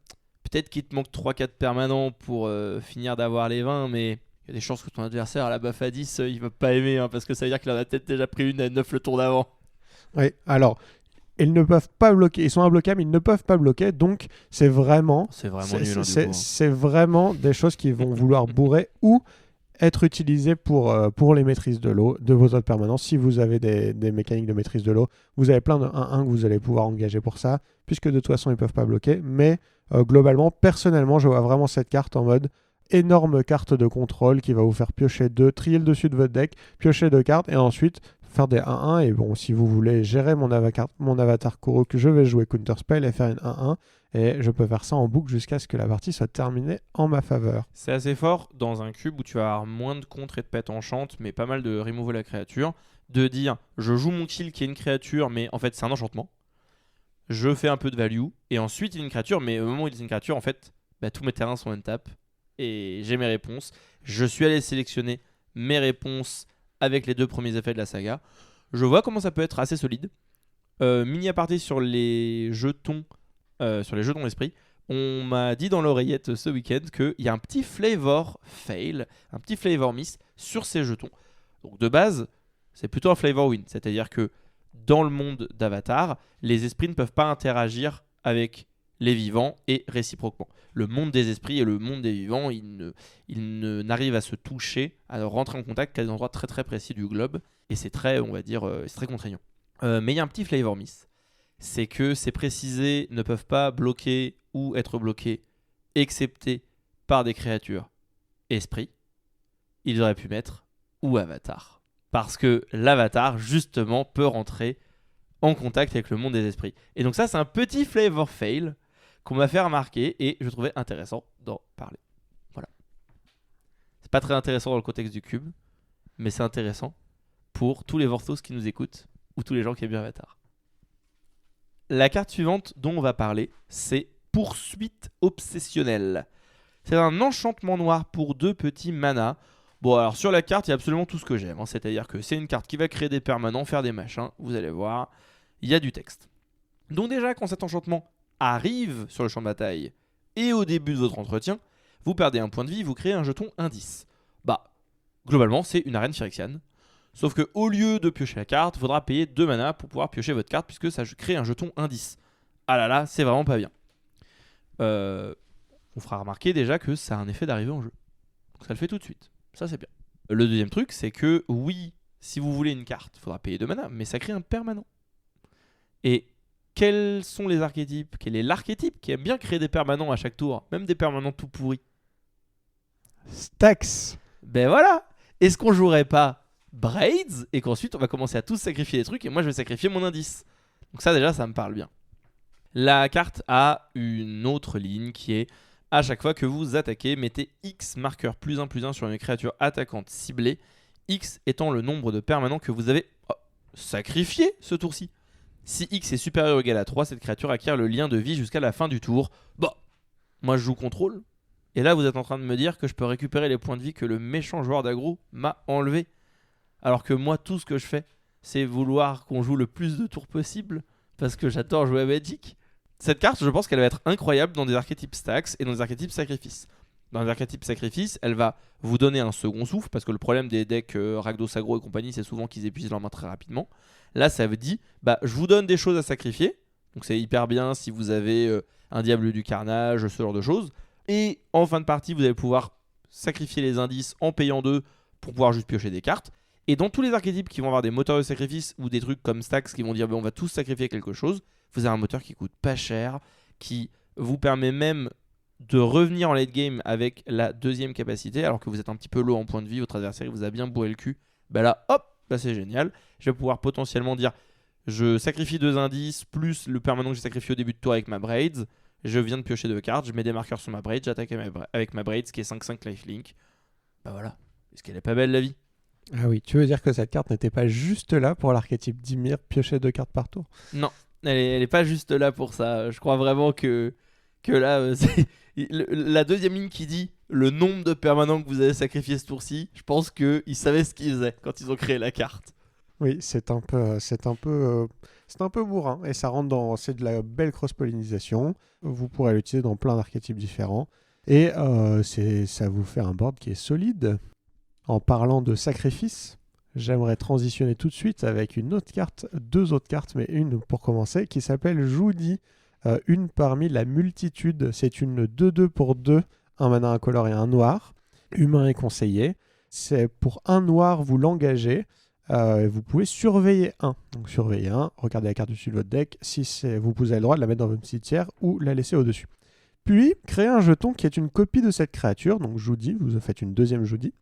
peut-être qu'il te manque 3-4 permanents pour finir d'avoir les 20, mais il y a des chances que ton adversaire à la buff à 10, il va pas aimer, hein, parce que ça veut dire qu'il en a peut-être déjà pris une à 9 le tour d'avant. Oui, alors, ils ne peuvent pas bloquer, ils sont imbloquables, ils ne peuvent pas bloquer, donc c'est vraiment nul. C'est vraiment des choses qui vont vouloir bourrer ou être utilisées pour les maîtrises de l'eau de vos autres permanents. Si vous avez des mécaniques de maîtrise de l'eau, vous avez plein de 1-1 que vous allez pouvoir engager pour ça, puisque de toute façon ils ne peuvent pas bloquer, mais globalement, personnellement, je vois vraiment cette carte en mode énorme carte de contrôle qui va vous faire piocher 2, trier le dessus de votre deck, piocher 2 cartes et ensuite faire des 1-1. Et bon, si vous voulez gérer mon avatar Kuruk, je vais jouer Counterspell et faire une 1-1. Et je peux faire ça en boucle jusqu'à ce que la partie soit terminée en ma faveur. C'est assez fort dans un cube où tu vas avoir moins de contre et de pet enchante, mais pas mal de removal la créature, de dire je joue mon kill qui est une créature, mais en fait c'est un enchantement. Je fais un peu de value, et ensuite il y a une créature, mais au moment où il y a une créature, en fait, tous mes terrains sont untap, et j'ai mes réponses. Je suis allé sélectionner mes réponses avec les 2 premiers effets de la saga. Je vois comment ça peut être assez solide. Mini aparté sur les jetons d'esprit. On m'a dit dans l'oreillette ce week-end qu'il y a un petit flavor fail, un petit flavor miss sur ces jetons. Donc de base, c'est plutôt un flavor win, c'est-à-dire que dans le monde d'Avatar, les esprits ne peuvent pas interagir avec les vivants et réciproquement. Le monde des esprits et le monde des vivants, ils n'arrivent à se toucher, à rentrer en contact qu'à des endroits très très précis du globe, et c'est très, on va dire, c'est très contraignant. Mais il y a un petit flavor miss, c'est que ces précisés ne peuvent pas bloquer ou être bloqués, excepté par des créatures esprits. Ils auraient pu mettre ou avatar. Parce que l'avatar, justement, peut rentrer en contact avec le monde des esprits. Et donc ça, c'est un petit flavor fail qu'on m'a fait remarquer et je trouvais intéressant d'en parler. Voilà. C'est pas très intéressant dans le contexte du cube, mais c'est intéressant pour tous les Vorthos qui nous écoutent ou tous les gens qui aiment bien Avatar. La carte suivante dont on va parler, c'est Poursuite obsessionnelle. C'est un enchantement noir pour 2 petits mana. Bon, alors sur la carte, il y a absolument tout ce que j'aime. C'est-à-dire que c'est une carte qui va créer des permanents, faire des machins. Vous allez voir, il y a du texte. Donc déjà, quand cet enchantement arrive sur le champ de bataille et au début de votre entretien, vous perdez un point de vie, vous créez un jeton indice. Bah, globalement, c'est une arène phyrexiane. Sauf que au lieu de piocher la carte, il faudra payer 2 mana pour pouvoir piocher votre carte puisque ça crée un jeton indice. Ah là là, c'est vraiment pas bien. On fera remarquer déjà que ça a un effet d'arrivée en jeu. Donc ça le fait tout de suite. Ça c'est bien. Le deuxième truc, c'est que oui, si vous voulez une carte, il faudra payer 2 mana, mais ça crée un permanent. Et quels sont les archétypes ? Quel est l'archétype qui aime bien créer des permanents à chaque tour, même des permanents tout pourris ? Stax. Ben voilà. Est-ce qu'on jouerait pas Braids et qu'ensuite on va commencer à tous sacrifier des trucs et moi je vais sacrifier mon indice. Donc ça déjà ça me parle bien. La carte a une autre ligne qui est à chaque fois que vous attaquez, mettez X marqueur +1/+1 sur une créature attaquante ciblée, X étant le nombre de permanents que vous avez sacrifié ce tour-ci. Si X est supérieur ou égal à 3, cette créature acquiert le lien de vie jusqu'à la fin du tour. Bon, moi je joue contrôle. Et là vous êtes en train de me dire que je peux récupérer les points de vie que le méchant joueur d'aggro m'a enlevé. Alors que moi tout ce que je fais, c'est vouloir qu'on joue le plus de tours possible, parce que j'adore jouer à Magic. Cette carte, je pense qu'elle va être incroyable dans des archétypes stacks et dans des archétypes sacrifices. Dans les archétypes sacrifices, elle va vous donner un second souffle, parce que le problème des decks Rakdos Aggro et compagnie, c'est souvent qu'ils épuisent leur main très rapidement. Là, ça veut dire, je vous donne des choses à sacrifier, donc c'est hyper bien si vous avez un Diable du Carnage, ce genre de choses. Et en fin de partie, vous allez pouvoir sacrifier les indices en payant 2 pour pouvoir juste piocher des cartes. Et dans tous les archétypes qui vont avoir des moteurs de sacrifice ou des trucs comme Stax qui vont dire on va tous sacrifier quelque chose, vous avez un moteur qui coûte pas cher, qui vous permet même de revenir en late game avec la deuxième capacité, alors que vous êtes un petit peu low en point de vie, votre adversaire vous a bien bourré le cul. Là, hop, c'est génial. Je vais pouvoir potentiellement dire je sacrifie 2 indices plus le permanent que j'ai sacrifié au début de tour avec ma Braids. Je viens de piocher 2 cartes, je mets des marqueurs sur ma Braids, j'attaque avec ma Braids qui est 5/5 lifelink. Voilà. Est-ce qu'elle est pas belle la vie ? Ah oui, tu veux dire que cette carte n'était pas juste là pour l'archétype Dimir, piocher 2 cartes par tour ? Non, elle est pas juste là pour ça. Je crois vraiment que là, c'est la deuxième ligne qui dit le nombre de permanents que vous avez sacrifié ce tour-ci. Je pense qu'ils savaient ce qu'ils faisaient quand ils ont créé la carte. Oui, c'est un peu bourrin et ça rentre c'est de la belle cross-pollinisation. Vous pourrez l'utiliser dans plein d'archétypes différents et ça vous fait un board qui est solide. En parlant de sacrifice, j'aimerais transitionner tout de suite avec deux autres cartes, mais une pour commencer, qui s'appelle Joudi. Une parmi la multitude. C'est une 2/2 pour 2, un mana incolore et un noir. Humain et conseillé. C'est pour un noir, vous l'engagez. Vous pouvez surveiller un. Donc surveiller un, regardez la carte dessus de votre deck. Si vous avez le droit de la mettre dans votre cimetière ou la laisser au-dessus. Puis, créez un jeton qui est une copie de cette créature. Donc Joudi, vous faites une deuxième Joudi.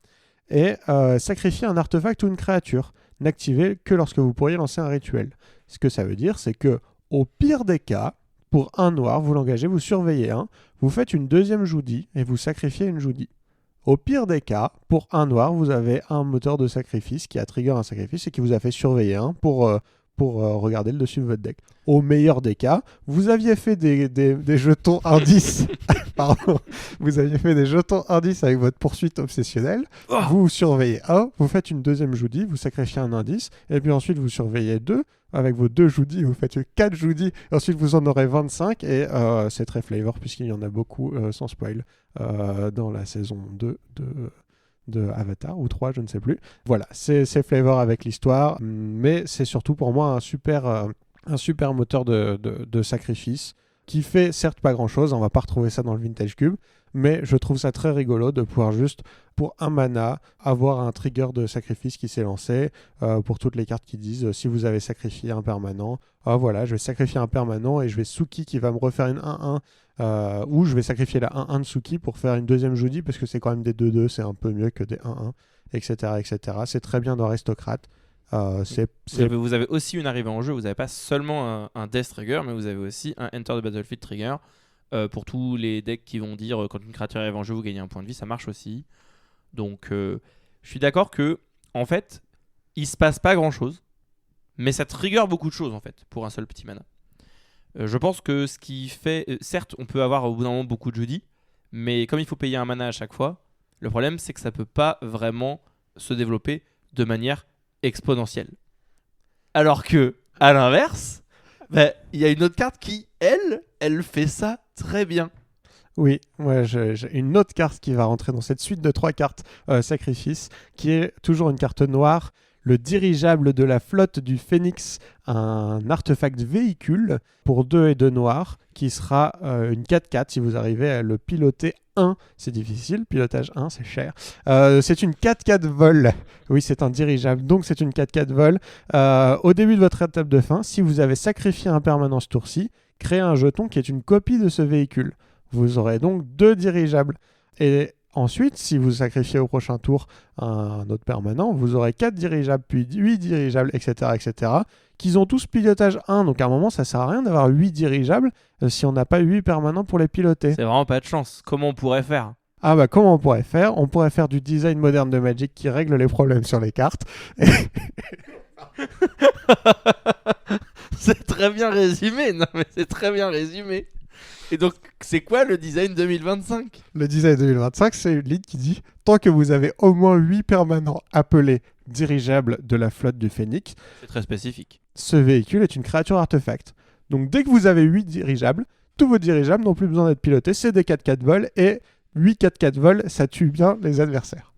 Et sacrifier un artefact ou une créature. N'activez que lorsque vous pourriez lancer un rituel. Ce que ça veut dire, c'est que au pire des cas, pour un noir, vous l'engagez, vous surveillez un, vous faites une deuxième Joudi et vous sacrifiez une Joudi. Au pire des cas, pour un noir, vous avez un moteur de sacrifice qui a trigger un sacrifice et qui vous a fait surveiller un pour regarder le dessus de votre deck. Au meilleur des cas, vous aviez fait des jetons indices. Pardon. Vous aviez fait des jetons indices avec votre poursuite obsessionnelle. Vous surveillez un, vous faites une deuxième Joudi, vous sacrifiez un indice, et puis ensuite vous surveillez 2. Avec vos 2 Joudi, vous faites 4 Joudi, ensuite vous en aurez 25, et c'est très flavor puisqu'il y en a beaucoup sans spoil dans la saison 2 de Avatar, ou 3, je ne sais plus. Voilà, c'est flavor avec l'histoire, mais c'est surtout pour moi un super moteur de sacrifice qui fait certes pas grand chose, on va pas retrouver ça dans le Vintage Cube, mais je trouve ça très rigolo de pouvoir juste, pour un mana, avoir un trigger de sacrifice qui s'est lancé, pour toutes les cartes qui disent si vous avez sacrifié un permanent, voilà, je vais sacrifier un permanent et je vais Suki qui va me refaire une 1-1, ou je vais sacrifier la 1-1 de Suki pour faire une deuxième Joudi, parce que c'est quand même des 2-2, c'est un peu mieux que des 1-1, etc., etc. C'est très bien dans Aristocrate. Vous avez aussi une arrivée en jeu, vous n'avez pas seulement un Death Trigger, mais vous avez aussi un Enter the Battlefield Trigger. Pour tous les decks qui vont dire quand une créature arrive en jeu, vous gagnez un point de vie, ça marche aussi. Donc je suis d'accord que, en fait, il se passe pas grand chose, mais ça trigger beaucoup de choses en fait, pour un seul petit mana. Je pense que ce qui fait. Certes, on peut avoir au bout d'un moment beaucoup de Joudi, mais comme il faut payer un mana à chaque fois, Le problème, c'est que ça peut pas vraiment se développer de manière exponentielle. Alors que, à l'inverse, il y a une autre carte qui, elle fait ça très bien. Oui, moi j'ai une autre carte qui va rentrer dans cette suite de 3 cartes sacrifice, qui est toujours une carte noire, le dirigeable de la flotte du Phénix, un artefact véhicule pour 2 et 2 noirs, qui sera une 4-4 si vous arrivez à le piloter 1. C'est difficile, pilotage 1, c'est cher. C'est une 4-4 vol. Oui, c'est un dirigeable, donc c'est une 4-4 vol. Au début de votre étape de fin, si vous avez sacrifié un permanent ce tour-ci, créez un jeton qui est une copie de ce véhicule. Vous aurez donc 2 dirigeables. Et ensuite, si vous sacrifiez au prochain tour un autre permanent, vous aurez 4 dirigeables, puis 8 dirigeables, etc., etc., qu'ils ont tous pilotage 1. Donc à un moment, ça sert à rien d'avoir 8 dirigeables si on n'a pas 8 permanents pour les piloter. C'est vraiment pas de chance. Comment on pourrait faire ? Ah bah comment on pourrait faire ? On pourrait faire du design moderne de Magic qui règle les problèmes sur les cartes. C'est très bien résumé. Non mais c'est très bien résumé. Et donc, c'est quoi le design 2025 ? Le design 2025, c'est une ligne qui dit tant que vous avez au moins 8 permanents appelés dirigeables de la flotte du Phénix, c'est très spécifique. Ce véhicule est une créature artefact. Donc dès que vous avez 8 dirigeables, tous vos dirigeables n'ont plus besoin d'être pilotés, c'est des 4-4 vols, et 8 4-4 vols, ça tue bien les adversaires.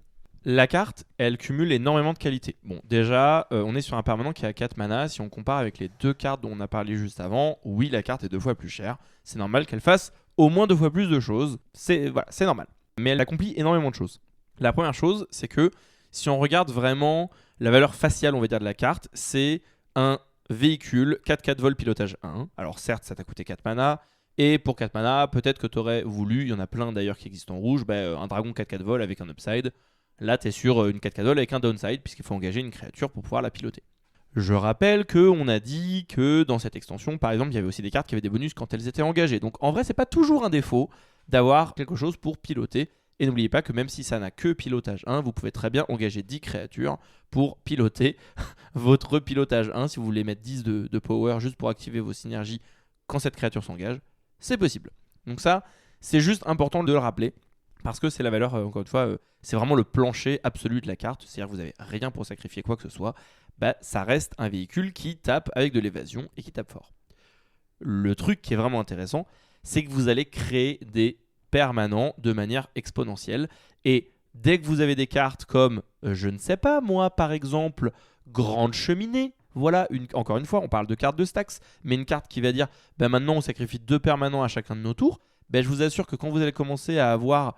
La carte, elle cumule énormément de qualités. Bon, déjà, on est sur un permanent qui a 4 mana. Si on compare avec les 2 cartes dont on a parlé juste avant, oui, la carte est 2 fois plus chère. C'est normal qu'elle fasse au moins 2 fois plus de choses. C'est normal. Mais elle accomplit énormément de choses. La première chose, c'est que si on regarde vraiment la valeur faciale, on va dire, de la carte, c'est un véhicule 4-4 vol pilotage 1. Alors certes, ça t'a coûté 4 mana. Et pour 4 mana, peut-être que tu aurais voulu, il y en a plein d'ailleurs qui existent en rouge, un dragon 4-4 vol avec un upside. Là, tu es sur une 4-4 vol avec un downside, puisqu'il faut engager une créature pour pouvoir la piloter. Je rappelle qu'on a dit que dans cette extension, par exemple, il y avait aussi des cartes qui avaient des bonus quand elles étaient engagées. Donc en vrai, c'est pas toujours un défaut d'avoir quelque chose pour piloter. Et n'oubliez pas que même si ça n'a que pilotage 1, vous pouvez très bien engager 10 créatures pour piloter votre pilotage 1. Si vous voulez mettre 10 de power juste pour activer vos synergies quand cette créature s'engage, c'est possible. Donc ça, c'est juste important de le rappeler. Parce que c'est la valeur, encore une fois, c'est vraiment le plancher absolu de la carte. C'est-à-dire que vous n'avez rien pour sacrifier quoi que ce soit. Ça reste un véhicule qui tape avec de l'évasion et qui tape fort. Le truc qui est vraiment intéressant, c'est que vous allez créer des permanents de manière exponentielle. Et dès que vous avez des cartes comme, je ne sais pas moi, par exemple, Grande Cheminée. Voilà, encore une fois, on parle de cartes de stacks, mais une carte qui va dire, maintenant on sacrifie 2 permanents à chacun de nos tours. Je vous assure que quand vous allez commencer à avoir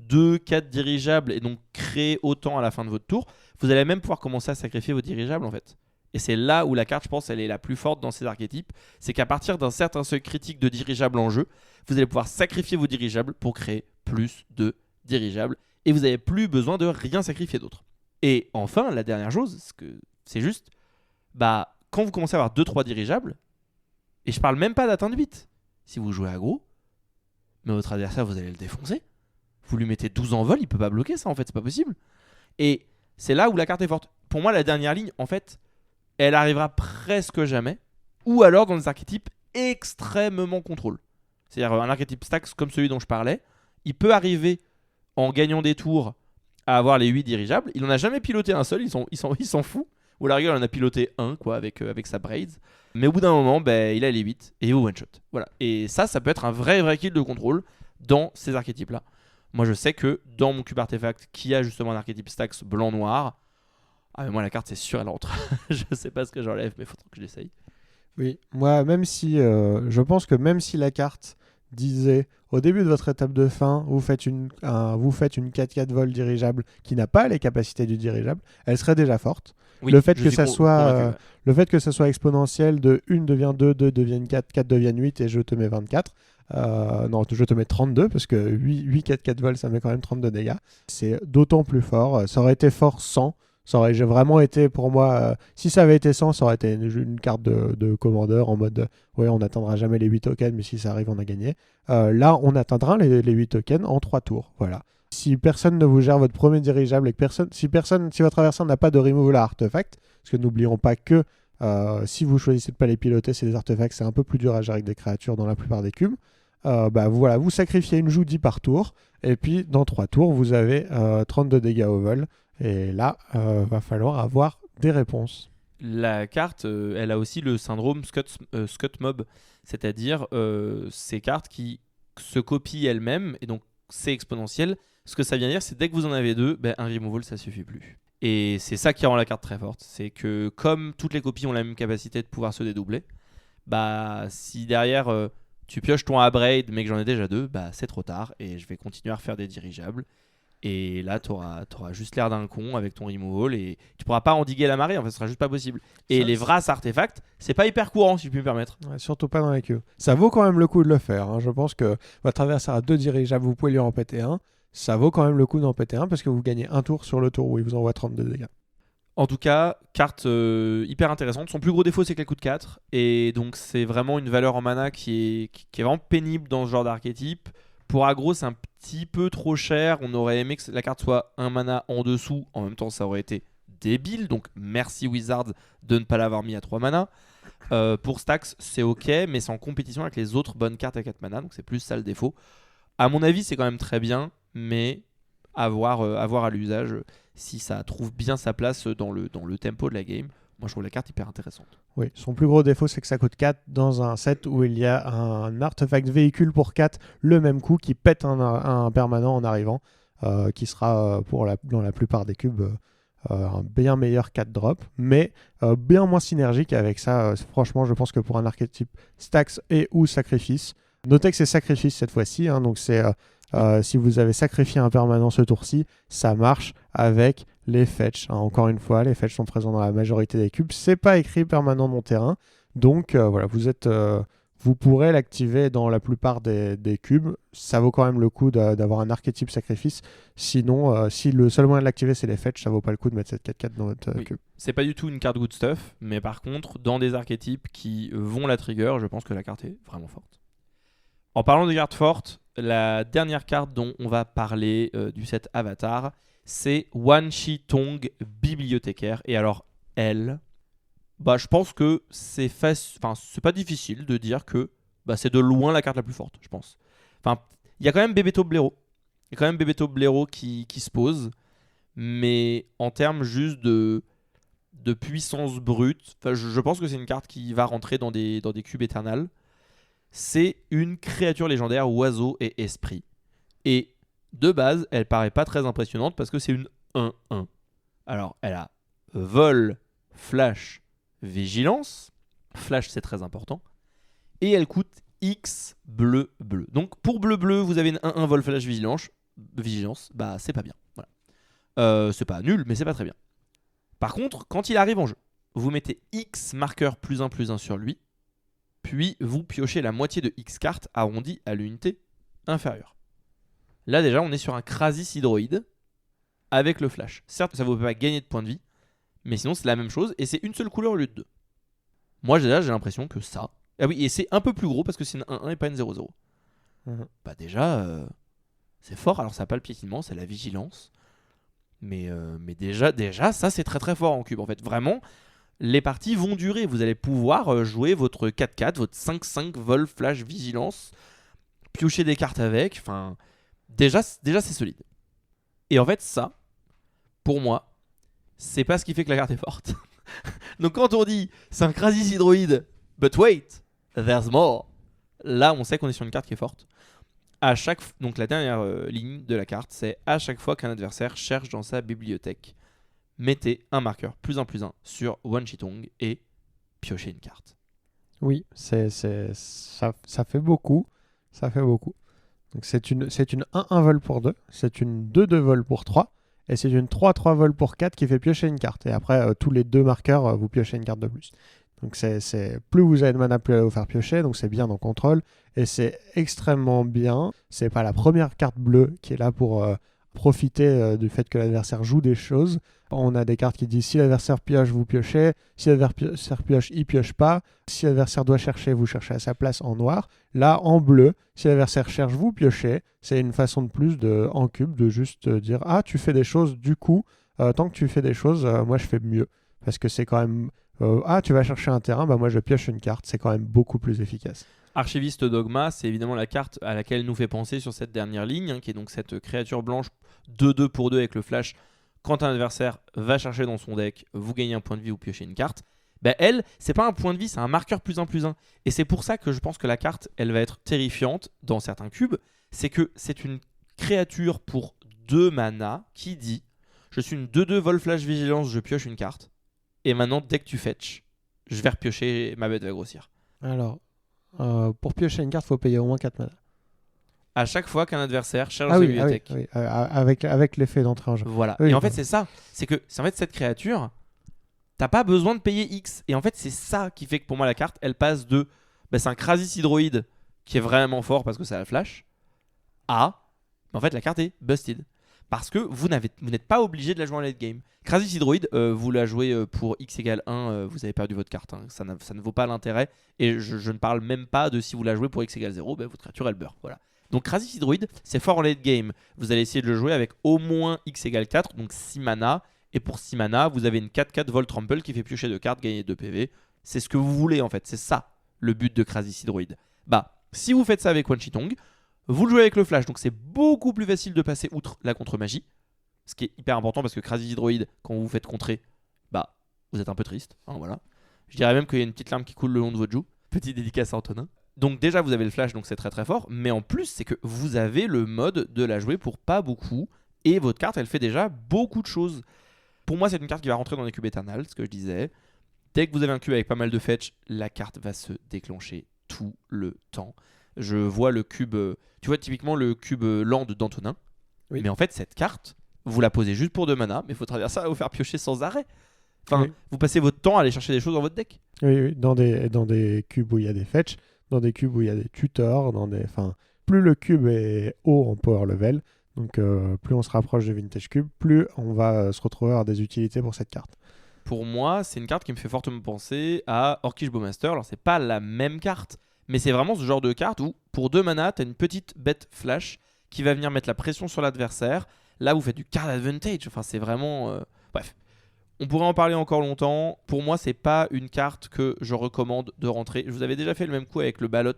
2-4 dirigeables et donc créer autant à la fin de votre tour, vous allez même pouvoir commencer à sacrifier vos dirigeables en fait. Et c'est là où la carte, je pense, elle est la plus forte dans ces archétypes. C'est qu'à partir d'un certain seuil critique de dirigeables en jeu, vous allez pouvoir sacrifier vos dirigeables pour créer plus de dirigeables. Et vous n'avez plus besoin de rien sacrifier d'autre. Et enfin, la dernière chose, c'est juste, quand vous commencez à avoir 2-3 dirigeables, et je parle même pas d'atteindre 8, si vous jouez aggro, mais votre adversaire, vous allez le défoncer. Vous lui mettez 12 en vol, il peut pas bloquer ça en fait, c'est pas possible. Et c'est là où la carte est forte. Pour moi, la dernière ligne, en fait, elle arrivera presque jamais, ou alors dans des archétypes extrêmement contrôle. C'est-à-dire un archétype stacks comme celui dont je parlais, il peut arriver en gagnant des tours à avoir les 8 dirigeables. Il en a jamais piloté un seul, il s'en fout. Ou à la rigueur, il en a piloté un quoi, avec sa Braids. Mais au bout d'un moment, il a les 8 et il one shot. Voilà. Et ça peut être un vrai kill de contrôle dans ces archétypes-là. Moi, je sais que dans mon cube artefact, qui a justement un archétype stacks blanc-noir, mais moi, la carte, c'est sûr, elle rentre. Je sais pas ce que j'enlève, mais il faudra que je l'essaye. Oui, moi, même si je pense que même si la carte disait au début de votre étape de fin, vous faites une 4-4 vol dirigeable qui n'a pas les capacités du dirigeable, elle serait déjà forte. Oui, le fait que ça soit exponentiel de 1 devient 2, 2 devient 4, 4 devient 8 et je te mets 24. Non, je te mets 32 parce que 8 4-4 vols, ça met quand même 32 dégâts. C'est d'autant plus fort. Ça aurait été fort 100. Ça aurait vraiment été pour moi, si ça avait été 100, ça aurait été une carte de commandeur en mode on n'atteindra jamais les 8 tokens, mais si ça arrive, on a gagné. Là, on atteindra les 8 tokens en 3 tours. Voilà. Si personne ne vous gère votre premier dirigeable et que si votre adversaire n'a pas de removal à artefact, parce que n'oublions pas que si vous choisissez de ne pas les piloter, c'est des artefacts, c'est un peu plus dur à gérer avec des créatures dans la plupart des cubes. voilà, vous sacrifiez une joue 10 par tour, et puis dans 3 tours, vous avez 32 dégâts au vol. Et là, va falloir avoir des réponses. La carte, elle a aussi le syndrome Scott Mob, c'est-à-dire ces cartes qui se copient elles-mêmes, et donc c'est exponentiel. Ce que ça vient dire, c'est dès que vous en avez deux, un removal ça suffit plus. Et c'est ça qui rend la carte très forte, c'est que comme toutes les copies ont la même capacité de pouvoir se dédoubler, si derrière tu pioches ton Abrade mais que j'en ai déjà deux, c'est trop tard et je vais continuer à refaire des dirigeables. Et là, tu auras juste l'air d'un con avec ton removal et tu pourras pas endiguer la marée, en fait, ce sera juste pas possible. Et Ça, les Vras artefacts, c'est pas hyper courant, si je puis me permettre. Ouais, surtout pas dans la queue. Ça vaut quand même le coup de le faire. Hein. Je pense que votre adversaire a 2 dirigeables, vous pouvez lui en péter un. Ça vaut quand même le coup d'en péter un parce que vous gagnez un tour sur le tour où il vous envoie 32 dégâts. En tout cas, carte hyper intéressante. Son plus gros défaut, c'est qu'elle coûte 4. Et donc, c'est vraiment une valeur en mana qui est vraiment pénible dans ce genre d'archétype. Pour aggro, c'est un petit peu trop cher. On aurait aimé que la carte soit un mana en dessous. En même temps, ça aurait été débile. Donc, merci Wizards de ne pas l'avoir mis à 3 mana. Pour Stax, c'est ok, mais c'est en compétition avec les autres bonnes cartes à 4 mana. Donc, c'est plus ça le défaut. À mon avis, c'est quand même très bien, mais à voir à l'usage si ça trouve bien sa place dans le tempo de la game. Moi, je trouve la carte hyper intéressante. Oui, son plus gros défaut, c'est que ça coûte 4 dans un set où il y a un artefact véhicule pour 4, le même coup, qui pète un permanent en arrivant, qui sera dans la plupart des cubes un bien meilleur 4 drop, mais bien moins synergique avec ça. Franchement, je pense que pour un archétype Stax et ou Sacrifice, notez que c'est Sacrifice cette fois-ci, hein, donc c'est si vous avez sacrifié un permanent ce tour-ci, ça marche avec les fetch. Hein. Encore une fois, les fetch sont présents dans la majorité des cubes. C'est pas écrit permanent non terrain, donc voilà, vous pourrez l'activer dans la plupart des cubes. Ça vaut quand même le coup d'avoir un archétype sacrifice. Sinon, si le seul moyen de l'activer c'est les fetch, ça vaut pas le coup de mettre cette 4/4 dans votre cube. C'est pas du tout une carte good stuff, mais par contre, dans des archétypes qui vont la trigger, je pense que la carte est vraiment forte. En parlant de cartes fortes, la dernière carte dont on va parler du set Avatar, c'est Wan Shi Tong, bibliothécaire. Et alors, elle, je pense que c'est pas difficile de dire que c'est de loin la carte la plus forte, je pense. Enfin, il y a quand même Bebeto Blaireau. Il y a quand même Bebeto Blaireau qui se pose. Mais en termes juste de puissance brute, je pense que c'est une carte qui va rentrer dans des cubes éternels. C'est une créature légendaire, oiseau et esprit. Et de base, elle paraît pas très impressionnante parce que c'est une 1-1. Alors, elle a vol, flash, vigilance. Flash, c'est très important. Et elle coûte X bleu. Donc, pour bleu, vous avez une 1-1 vol, flash, vigilance. C'est pas bien. Voilà. C'est pas nul, mais c'est pas très bien. Par contre, quand il arrive en jeu, vous mettez X marqueur +1/+1 sur lui. Puis vous piochez la moitié de X cartes arrondies à l'unité inférieure. Là déjà on est sur un Krasis Hydroïde avec le flash. Certes ça ne vous fait pas gagner de points de vie, mais sinon c'est la même chose et c'est une seule couleur au lieu de deux. Moi j'ai l'impression que ça... Ah oui, et c'est un peu plus gros parce que c'est une 1-1 et pas une 0-0. Déjà c'est fort, alors ça n'a pas le piétinement, c'est la vigilance. Mais déjà ça c'est très très fort en cube en fait. Vraiment... Les parties vont durer, vous allez pouvoir jouer votre 4-4, votre 5-5 vol, flash, vigilance, piocher des cartes avec, enfin, déjà c'est solide. Et en fait ça, pour moi, c'est pas ce qui fait que la carte est forte. Donc quand on dit c'est un Krasis Hydroïde, but wait, there's more, là on sait qu'on est sur une carte qui est forte. Donc la dernière ligne de la carte, c'est à chaque fois qu'un adversaire cherche dans sa bibliothèque, mettez un marqueur +1/+1 sur Wan Shi Tong et piochez une carte. Oui, ça fait beaucoup. Ça fait beaucoup. Donc c'est une 1-1 vol pour 2, c'est une 2-2 vol pour 3, et c'est une 3-3 vol pour 4 qui fait piocher une carte. Et après, tous les deux marqueurs, vous piochez une carte de plus. Donc plus vous avez de mana, plus elle va vous faire piocher, donc c'est bien dans contrôle. Et c'est extrêmement bien. C'est pas la première carte bleue qui est là pour profiter du fait que l'adversaire joue des choses. On a des cartes qui disent si l'adversaire pioche, vous piochez. Si l'adversaire pioche, il pioche pas. Si l'adversaire doit chercher, vous cherchez à sa place en noir. Là, en bleu, si l'adversaire cherche, vous piochez. C'est une façon de plus en cube de juste dire ah, tu fais des choses, du coup, tant que tu fais des choses, moi je fais mieux. Parce que c'est quand même ah, tu vas chercher un terrain, moi je pioche une carte. C'est quand même beaucoup plus efficace. Archiviste Dogma, c'est évidemment la carte à laquelle nous fait penser sur cette dernière ligne, qui est donc cette créature blanche 2-2 pour 2 avec le flash. Quand un adversaire va chercher dans son deck, vous gagnez un point de vie ou piochez une carte. Elle, c'est pas un point de vie, c'est un marqueur +1/+1. Et c'est pour ça que je pense que la carte, elle va être terrifiante dans certains cubes. C'est que c'est une créature pour 2 mana qui dit je suis une 2-2 vol flash vigilance, je pioche une carte. Et maintenant, dès que tu fetch, je vais repiocher, ma bête va grossir. Alors, pour piocher une carte, il faut payer au moins 4 mana. À chaque fois qu'un adversaire cherche dans sa bibliothèque. Oui. Avec l'effet d'entrée en jeu. Voilà. Oui, et en fait, c'est ça. C'est que en fait, cette créature, t'as pas besoin de payer X. Et en fait, c'est ça qui fait que pour moi, la carte, elle passe de. C'est un Krasis Hydroïde qui est vraiment fort parce que ça a la flash. À. En fait, la carte est busted. Parce que vous n'êtes pas obligé de la jouer en late game. Krasis Hydroïde, vous la jouez pour X égale 1, vous avez perdu votre carte. Hein. Ça ne vaut pas l'intérêt. Et je ne parle même pas de si vous la jouez pour X égale 0, votre créature, elle beurre. Voilà. Donc Krasis Hydroïde, c'est fort en late game. Vous allez essayer de le jouer avec au moins X égale 4, donc 6 mana. Et pour 6 mana, vous avez une 4-4 Volt Trample qui fait piocher 2 cartes, gagner 2 PV. C'est ce que vous voulez en fait. C'est ça le but de Krasis Hydroïde. Si vous faites ça avec Quan Chi Tong, vous le jouez avec le flash, donc c'est beaucoup plus facile de passer outre la contre-magie. Ce qui est hyper important parce que Krasis Hydroïde, quand vous vous faites contrer, vous êtes un peu triste. Hein, voilà. Je dirais même qu'il y a une petite larme qui coule le long de votre joue. Petite dédicace à Antonin. Donc déjà, vous avez le flash, donc c'est très très fort. Mais en plus, c'est que vous avez le mode de la jouer pour pas beaucoup. Et votre carte, elle fait déjà beaucoup de choses. Pour moi, c'est une carte qui va rentrer dans les cubes éternels, ce que je disais. Dès que vous avez un cube avec pas mal de fetch, la carte va se déclencher tout le temps. Je vois le cube, tu vois typiquement le cube land d'Antonin. Oui. Mais en fait, cette carte, vous la posez juste pour 2 mana, mais il faut traverser ça à vous faire piocher sans arrêt. Enfin, vous passez votre temps à aller chercher des choses dans votre deck. Oui, dans des cubes où il y a des fetch, dans des cubes où il y a des tutors, plus le cube est haut en power level, donc plus on se rapproche de Vintage Cube, plus on va se retrouver à avoir des utilités pour cette carte. Pour moi, c'est une carte qui me fait fortement penser à Orcish Bowmaster. Alors, c'est pas la même carte, mais c'est vraiment ce genre de carte où, pour 2 mana, t'as une petite bête flash qui va venir mettre la pression sur l'adversaire. Là, vous faites du card advantage. Enfin, c'est vraiment... Bref. On pourrait en parler encore longtemps. Pour moi, c'est pas une carte que je recommande de rentrer. Je vous avais déjà fait le même coup avec le ballot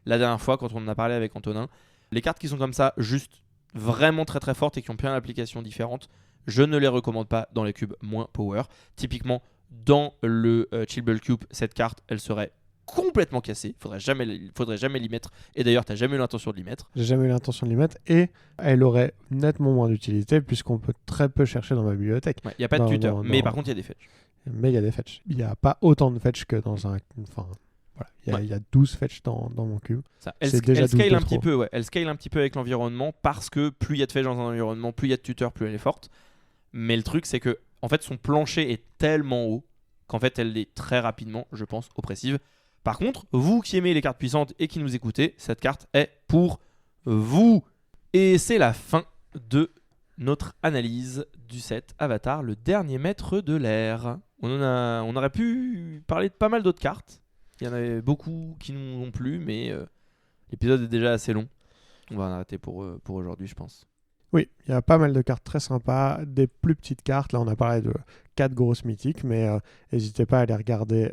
la dernière fois quand on en a parlé avec Antonin. Les cartes qui sont comme ça, juste vraiment très très fortes et qui ont plein d'applications différentes, je ne les recommande pas dans les cubes moins power. Typiquement, dans le Chilbell Cube, cette carte, elle serait complètement cassée. Faudrait jamais l'y mettre. Et d'ailleurs, t'as jamais eu l'intention de l'y mettre. J'ai jamais eu l'intention de l'y mettre. Et elle aurait nettement moins d'utilité puisqu'on peut très peu chercher dans ma bibliothèque. Il n'y a pas de tuteur. Mais par contre, il y a des fetch. Mais il y a des fetch. Il n'y a pas autant de fetch que dans un... Enfin, voilà. Il y a 12 fetch dans mon cube. Elle scale un petit peu, ouais. Elle scale un petit peu avec l'environnement parce que plus il y a de fetch dans un environnement, plus il y a de tuteurs, plus elle est forte. Mais le truc, c'est que en fait, son plancher est tellement haut qu'en fait, elle est très rapidement, je pense, oppressive. Par contre, vous qui aimez les cartes puissantes et qui nous écoutez, cette carte est pour vous. Et c'est la fin de notre analyse du set Avatar, le dernier maître de l'air. On aurait pu parler de pas mal d'autres cartes. Il y en avait beaucoup qui nous ont plu, mais l'épisode est déjà assez long. On va en arrêter pour aujourd'hui, je pense. Oui, il y a pas mal de cartes très sympas, des plus petites cartes. Là, on a parlé de 4 grosses mythiques, mais n'hésitez pas à aller regarder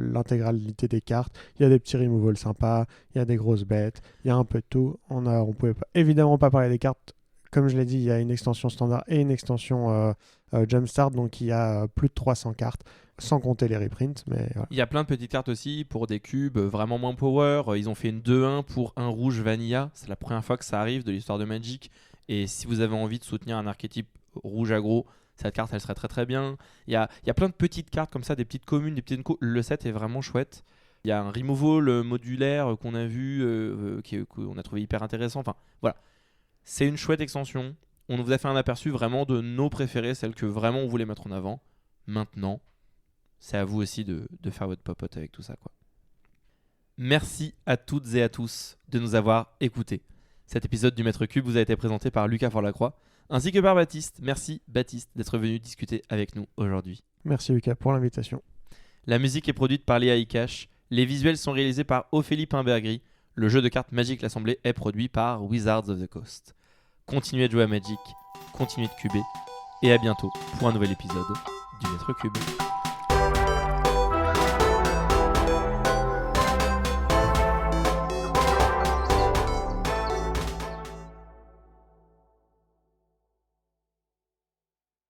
l'intégralité des cartes. Il y a des petits removals sympas, il y a des grosses bêtes, il y a un peu de tout. On pouvait évidemment pas parler des cartes. Comme je l'ai dit, il y a une extension standard et une extension Jumpstart, donc il y a plus de 300 cartes, sans compter les reprints. Mais voilà. Il y a plein de petites cartes aussi pour des cubes vraiment moins power. Ils ont fait une 2-1 pour un rouge vanilla. C'est la première fois que ça arrive de l'histoire de Magic. Et si vous avez envie de soutenir un archétype rouge aggro, cette carte elle serait très très bien. Il y a plein de petites cartes comme ça, des petites communes, des petites le set est vraiment chouette. Il y a un removal modulaire qu'on a vu, qu'on a trouvé hyper intéressant. Enfin voilà, c'est une chouette extension. On vous a fait un aperçu vraiment de nos préférées, celles que vraiment on voulait mettre en avant. Maintenant, c'est à vous aussi de faire votre popote avec tout ça, quoi. Merci à toutes et à tous de nous avoir écoutés. Cet épisode du Maître Cube vous a été présenté par Lucas Forlacroix, ainsi que par Baptiste. Merci Baptiste d'être venu discuter avec nous aujourd'hui. Merci Lucas pour l'invitation. La musique est produite par Léa Ikash, les visuels sont réalisés par Ophélie Pimbert-Gris, le jeu de cartes Magic l'Assemblée est produit par Wizards of the Coast. Continuez de jouer à Magic, continuez de cuber, et à bientôt pour un nouvel épisode du Maître Cube.